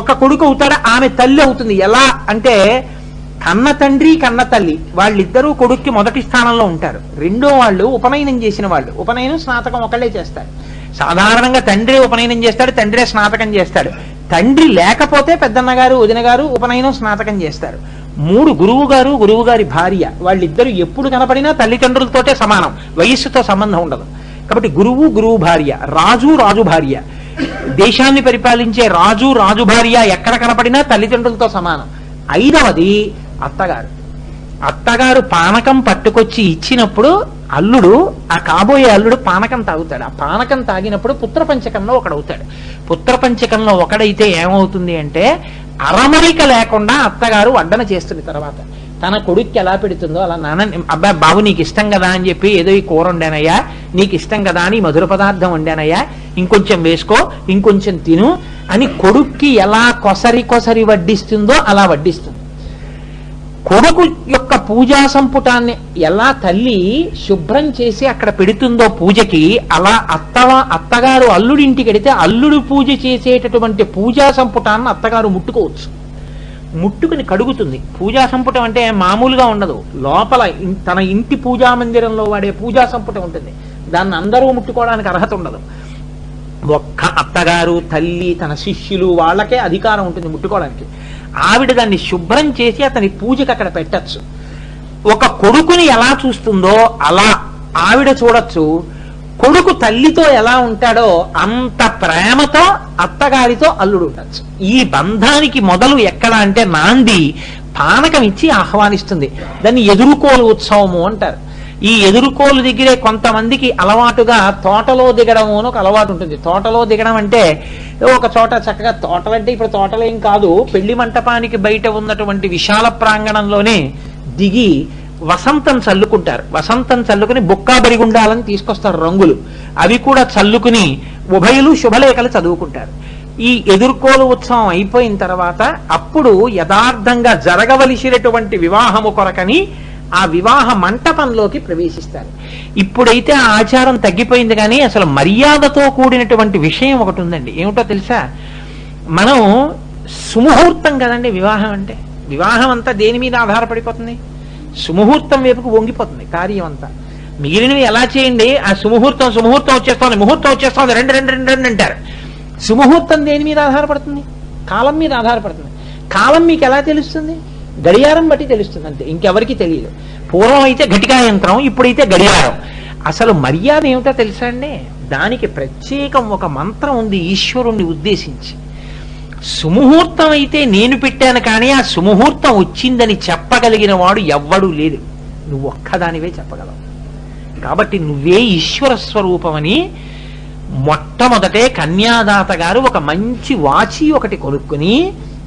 ఒక కొడుకు అవుతాడు, ఆమె తల్లి అవుతుంది. ఎలా అంటే కన్న తండ్రి కన్న తల్లి వాళ్ళిద్దరూ కొడుక్కి మొదటి స్థానంలో ఉంటారు. రెండో వాళ్ళు ఉపనయనం చేసిన వాళ్ళు. ఉపనయనం స్నాతకం ఒకళ్ళే చేస్తారు. సాధారణంగా తండ్రి ఉపనయనం చేస్తాడు, తండ్రే స్నాతకం చేస్తాడు. తండ్రి లేకపోతే పెద్దన్న గారు వదిన గారు ఉపనయనం స్నాతకం చేస్తారు. 3 గురువు గారు గురువు గారి భార్య వాళ్ళిద్దరూ ఎప్పుడు కనపడినా తల్లిదండ్రులతోటే సమానం, వయస్సుతో సంబంధం ఉండదు. కాబట్టి గురువు భార్య, రాజు భార్య, దేశాన్ని పరిపాలించే రాజు భార్య ఎక్కడ కనపడినా తల్లిదండ్రులతో సమానం. 5వది అత్తగారు. అత్తగారు పానకం పట్టుకొచ్చి ఇచ్చినప్పుడు అల్లుడు, ఆ కాబోయే అల్లుడు పానకం తాగుతాడు. ఆ పానకం తాగినప్పుడు పుత్రపంచకంలో ఒకడవుతాడు. పుత్రపంచకంలో ఒకడైతే ఏమవుతుంది అంటే అరమరిక లేకుండా అత్తగారు వడ్డన చేస్తుంది. తర్వాత తన కొడుక్కి ఎలా పెడుతుందో అలా, నాన్న అబ్బాయి బాబు నీకు ఇష్టం కదా అని చెప్పి ఏదో ఈ కూర వండానయ్యా, నీకు ఇష్టం కదా అని మధుర పదార్థం వండానయ్యా, ఇంకొంచెం వేసుకో, ఇంకొంచెం తిను అని కొడుక్కి ఎలా కొసరి కొసరి వడ్డిస్తుందో అలా వడ్డిస్తుంది. కొడుకు యొక్క పూజా సంపుటాన్ని ఎలా తల్లి శుభ్రం చేసి అక్కడ పెడుతుందో పూజకి, అలా అత్తగారు అల్లుడింటికి వెడితే అల్లుడు పూజ చేసేటటువంటి పూజా సంపుటాన్ని అత్తగారు ముట్టుకోవచ్చు. ముట్టుకుని కడుగుతుంది. పూజా సంపుటం అంటే మామూలుగా ఉండదు. లోపల తన ఇంటి పూజా మందిరంలో వాడే పూజా సంపుటం ఉంటుంది. దాన్ని అందరూ ముట్టుకోవడానికి అర్హత ఉండదు. ఒక్క అత్తగారు, తల్లి, తన శిష్యులు వాళ్ళకే అధికారం ఉంటుంది ముట్టుకోవడానికి. ఆవిడ దాన్ని శుభ్రం చేసి అతని పూజకి అక్కడ పెట్టచ్చు. ఒక కొడుకుని ఎలా చూస్తుందో అలా ఆవిడ చూడొచ్చు. కొడుకు తల్లితో ఎలా ఉంటాడో అంత ప్రేమతో అత్తగారితో అల్లుడు ఉండొచ్చు. ఈ బంధానికి మొదలు ఎక్కడ అంటే నాంది పానకం ఇచ్చి ఆహ్వానిస్తుంది. దాన్ని ఎదుర్కోలు ఉత్సవము అంటారు. ఈ ఎదుర్కోలు దగ్గరే కొంతమందికి అలవాటుగా తోటలో దిగడము అని ఒక అలవాటు ఉంటుంది. తోటలో దిగడం అంటే ఒక చోట చక్కగా, తోటలంటే ఇప్పుడు తోటలేం కాదు, పెళ్లి మంటపానికి బయట ఉన్నటువంటి విశాల ప్రాంగణంలోనే దిగి వసంతం చల్లుకుంటారు. వసంతం చల్లుకుని బుక్కా బరిగుండాలని తీసుకొస్తారు రంగులు, అవి కూడా చల్లుకుని ఉభయులు శుభలేఖలు చదువుకుంటారు. ఈ ఎదుర్కోలు ఉత్సవం అయిపోయిన తర్వాత అప్పుడు యథార్థంగా జరగవలసినటువంటి వివాహము కొరకని ఆ వివాహ మంటపంలోకి ప్రవేశిస్తారు. ఇప్పుడైతే ఆ ఆచారం తగ్గిపోయింది, కానీ అసలు మర్యాదతో కూడినటువంటి విషయం ఒకటి ఉందండి. ఏమిటో తెలుసా? మనం సుముహూర్తం కదండి వివాహం అంటే. వివాహం అంతా దేని మీద ఆధారపడిపోతుంది? సుముహూర్తం వైపుకు వంగిపోతుంది కార్యం అంతా. మిగిలినవి ఎలా చేయండి, ఆ సుముహూర్తం వచ్చేస్తోంది, ముహూర్తం వచ్చేస్తోంది, రెండు అంటారు. సుముహూర్తం దేని మీద ఆధారపడుతుంది? కాలం మీద ఆధారపడుతుంది. కాలం మీకు ఎలా తెలుస్తుంది? గడియారం బట్టి తెలుస్తుంది అంతే, ఇంకెవరికి తెలియదు. పూర్వం అయితే ఘటికా యంత్రం, ఇప్పుడైతే గడియారం. అసలు మర్యాద ఏమిటో తెలుసా అండి? దానికి ప్రత్యేకం ఒక మంత్రం ఉంది ఈశ్వరుణ్ణి ఉద్దేశించి. సుముహూర్తం అయితే నేను పెట్టాను, కానీ ఆ సుముహూర్తం వచ్చిందని చెప్పగలిగిన వాడు ఎవ్వడూ లేడు. నువ్వు ఒక్కదానివే చెప్పగలవు. కాబట్టి నువ్వే ఈశ్వర స్వరూపమని మొట్టమొదటే కన్యాదాత గారు ఒక మంచి వాచి ఒకటి కొనుక్కుని,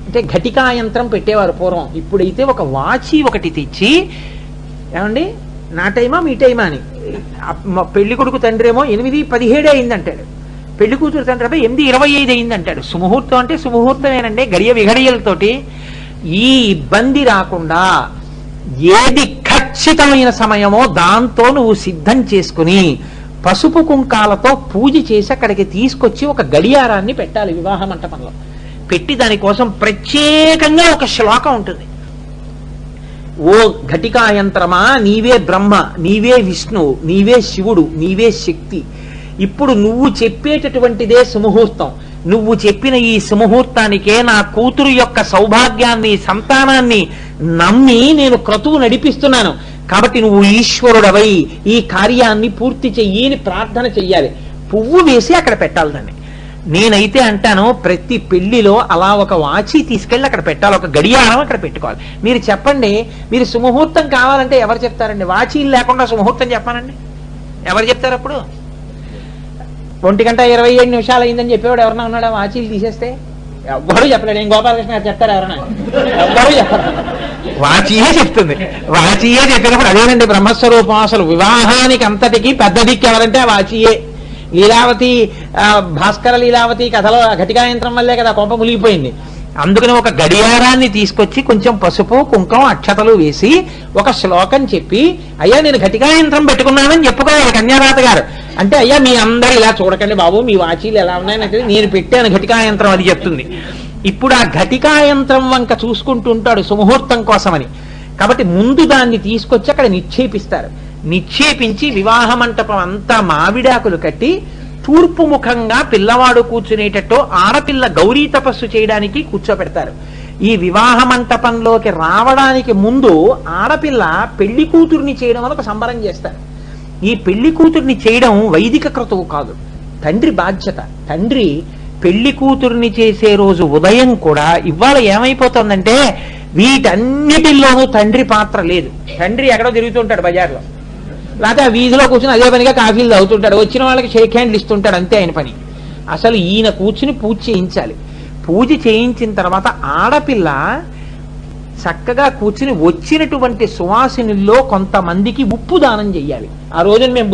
అంటే ఘటికా యంత్రం పెట్టేవారు పూర్వం, ఇప్పుడైతే ఒక వాచి ఒకటి తెచ్చి, ఏమండి నా టైమా మీ టైమా అని, పెళ్లి కొడుకు తండ్రి ఏమో 8:17 అయిందంటాడు, పెళ్లి కూతురు తండ్రి 8:25 అయిందంటాడు. సుముహూర్తం అంటే సుముహూర్తమేనండి, గడియ విఘడియలతోటి. ఈ ఇబ్బంది రాకుండా ఏది ఖచ్చితమైన సమయమో దాంతో నువ్వు సిద్ధం చేసుకుని పసుపు కుంకాలతో పూజ చేసి అక్కడికి తీసుకొచ్చి ఒక గడియారాన్ని పెట్టాలి వివాహ మంటపంలో. పెట్టి దానికోసం ప్రత్యేకంగా ఒక శ్లోకం ఉంటుంది. ఓ ఘటికా యంత్రమా, నీవే బ్రహ్మ, నీవే విష్ణువు, నీవే శివుడు, నీవే శక్తి. ఇప్పుడు నువ్వు చెప్పేటటువంటిదే సుముహూర్తం. నువ్వు చెప్పిన ఈ సుముహూర్తానికే నా కూతురు యొక్క సౌభాగ్యాన్ని, సంతానాన్ని నమ్మి నేను క్రతువు నడిపిస్తున్నాను. కాబట్టి నువ్వు ఈశ్వరుడవై ఈ కార్యాన్ని పూర్తి చెయ్యి అని ప్రార్థన చెయ్యాలి. పువ్వు వేసి అక్కడ పెట్టాలి దాన్ని. నేనైతే అంటాను, ప్రతి పెళ్లిలో అలా ఒక వాచి తీసుకెళ్ళి అక్కడ పెట్టాలి, ఒక గడియారం అక్కడ పెట్టుకోవాలి. మీరు చెప్పండి, మీరు సుముహూర్తం కావాలంటే ఎవరు చెప్తారండి? వాచీలు లేకుండా సుముహూర్తం చెప్పానండి ఎవరు చెప్తారు? అప్పుడు 1:27 అయిందని చెప్పేవాడు ఎవరన్నా ఉన్నాడా? వాచీలు తీసేస్తే ఎవ్వరూ చెప్పలేడు. నేను గోపాలకృష్ణ గారు చెప్తారు ఎవరన్నా? ఎవ్వరూ చెప్పరు. వాచీయే చెప్తుంది. వాచీయే చెప్పినప్పుడు అదేనండి బ్రహ్మస్వరూపం. అసలు వివాహానికి అంతటికి పెద్ద దిక్కు ఎవరంటే ఆ వాచీయే. లీలావతి, భాస్కర లీలావతి కథలో ఘటికా యంత్రం వల్లే కదా కొంప మునిగిపోయింది. అందుకని ఒక గడియారాన్ని తీసుకొచ్చి కొంచెం పసుపు కుంకం అక్షతలు వేసి ఒక శ్లోకం చెప్పి, అయ్యా నేను ఘటికా యంత్రం పెట్టుకున్నానని చెప్పుకోవాలి కన్యాదాత గారు. అంటే అయ్యా మీ అందరూ ఇలా చూడకండి బాబు, మీ వాచీలు ఎలా ఉన్నాయని నేను పెట్టాను ఘటికా యంత్రం అని చెప్తుంది. ఇప్పుడు ఆ ఘటికా యంత్రం వంక చూసుకుంటూ ఉంటాడు సుముహూర్తం కోసమని. కాబట్టి ముందు దాన్ని తీసుకొచ్చి అక్కడ నిక్షేపిస్తారు. నిక్షేపించి వివాహ మంటపం అంతా మావిడాకులు కట్టి తూర్పు ముఖంగా పిల్లవాడు కూర్చునేటట్టు ఆడపిల్ల గౌరీ తపస్సు చేయడానికి కూర్చోపెడతారు. ఈ వివాహ మంటపంలోకి రావడానికి ముందు ఆడపిల్ల పెళ్లి కూతుర్ని చేయడం అని ఒక సంబరం చేస్తారు. ఈ పెళ్లి కూతుర్ని చేయడం వైదిక క్రతువు కాదు, తండ్రి బాధ్యత. తండ్రి పెళ్లి కూతుర్ని చేసే రోజు ఉదయం కూడా, ఇవాళ ఏమైపోతుందంటే వీటన్నిటిల్లోనూ తండ్రి పాత్ర లేదు. తండ్రి ఎక్కడో తిరుగుతుంటాడు బజార్లో, లేకపోతే ఆ వీధిలో కూర్చుని అదే పనిగా కాఫీలు తాగుతుంటాడు, వచ్చిన వాళ్ళకి షేక్ హ్యాండ్లు ఇస్తుంటాడు, అంతే ఆయన పని. అసలు ఈయన కూర్చుని పూజ చేయించాలి. పూజ చేయించిన తర్వాత ఆడపిల్ల చక్కగా కూర్చుని వచ్చినటువంటి సువాసినుల్లో కొంతమందికి ఉప్పు దానం చెయ్యాలి. ఆ రోజున మేము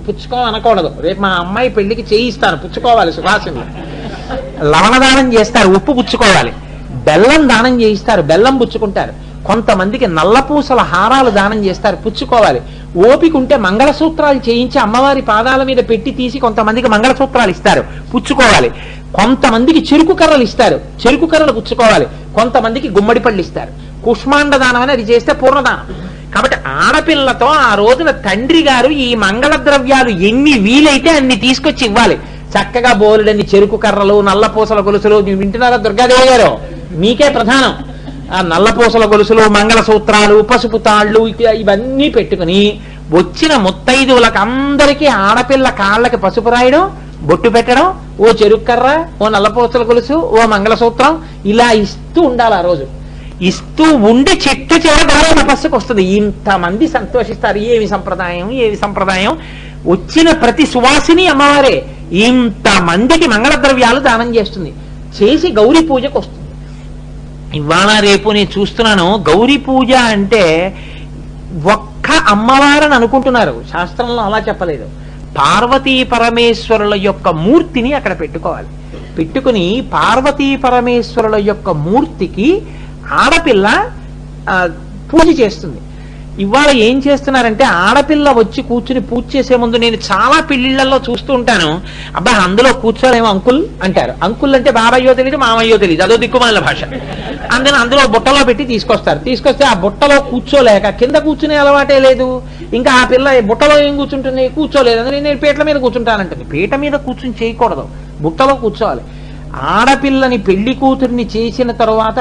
పుచ్చుకో అనకూడదు. రేపు మా అమ్మాయి పెళ్లికి చేయిస్తాను, పుచ్చుకోవాలి. సువాసినులు లవణ దానం చేస్తారు, ఉప్పు పుచ్చుకోవాలి. బెల్లం దానం చేయిస్తారు, బెల్లం పుచ్చుకుంటారు. కొంతమందికి నల్లపూసల హారాలు దానం చేస్తారు, పుచ్చుకోవాలి. ఓపిక ఉంటే మంగళసూత్రాలు చేయించి అమ్మవారి పాదాల మీద పెట్టి తీసి కొంతమందికి మంగళసూత్రాలు ఇస్తారు, పుచ్చుకోవాలి. కొంతమందికి చెరుకు కర్రలు ఇస్తారు, చెరుకు కర్రలు పుచ్చుకోవాలి. కొంతమందికి గుమ్మడి పళ్ళు ఇస్తారు. కుష్మాండ దానం అని అది చేస్తే పూర్ణదానం. కాబట్టి ఆడపిల్లతో ఆ రోజున తండ్రి గారు ఈ మంగళ ద్రవ్యాలు ఎన్ని వీలైతే అన్ని తీసుకొచ్చి ఇవ్వాలి. చక్కగా బోలుడని చెరుకు కర్రలు, నల్లపూసల గొలుసులు. వింటున్నారా దుర్గాదేవి గారు? మీకే ప్రధానం. ఆ నల్లపూసల గొలుసులు, మంగళసూత్రాలు, పసుపు తాళ్లు ఇవన్నీ పెట్టుకుని వచ్చిన ముత్తైదువులకు అందరికీ ఆడపిల్ల కాళ్ళకి పసుపు రాయడం, బొట్టు పెట్టడం, ఓ చెరుక్కర్ర, ఓ నల్లపూసల గొలుసు, ఓ మంగళసూత్రం ఇలా ఇస్తూ ఉండాలి. ఆ రోజు ఇస్తూ ఉండి చెట్టు చేరదారా తపస్సుకు వస్తుంది. ఇంతమంది సంతోషిస్తారు. ఏమి సంప్రదాయం, ఏమి సంప్రదాయం! వచ్చిన ప్రతి సువాసిని అమ్మవారే ఇంతమందికి మంగళ ద్రవ్యాలు దానం చేస్తుంది, చేసి గౌరీ పూజకు వస్తుంది. ఇవాళ రేపు నేను చూస్తున్నాను, గౌరీ పూజ అంటే ఒక్క అమ్మవారని అనుకుంటున్నారు. శాస్త్రంలో అలా చెప్పలేదు. పార్వతీ పరమేశ్వరుల యొక్క మూర్తిని అక్కడ పెట్టుకోవాలి. పెట్టుకుని పార్వతీ పరమేశ్వరుల యొక్క మూర్తికి ఆడపిల్ల పూజ చేస్తుంది. ఇవాళ ఏం చేస్తున్నారంటే ఆడపిల్ల వచ్చి కూర్చుని పూజ చేసే ముందు నేను చాలా పెళ్లిళ్లలో చూస్తూ ఉంటాను. అబ్బా అందులో కూర్చోలేమో అంకుల్ అంటారు. అంకుల్ అంటే బాబాయ్యో తెలియదు, మామయ్యో తెలియదు, అదో దిక్కుమాల భాష. అందులో బుట్టలో పెట్టి తీసుకొస్తారు. తీసుకొస్తే ఆ బుట్టలో కూర్చోలేక కింద కూర్చునే అలవాటే లేదు. ఇంకా ఆ పిల్ల బుట్టలో ఏం కూర్చుంటుంది? కూర్చోలేదు. అందులో నేను పీటల మీద కూర్చుంటానంటుంది. పీట మీద కూర్చుని చేయకూడదు, బుట్టలో కూర్చోవాలి. ఆడపిల్లని పెళ్లి కూతుర్ని చేసిన తరువాత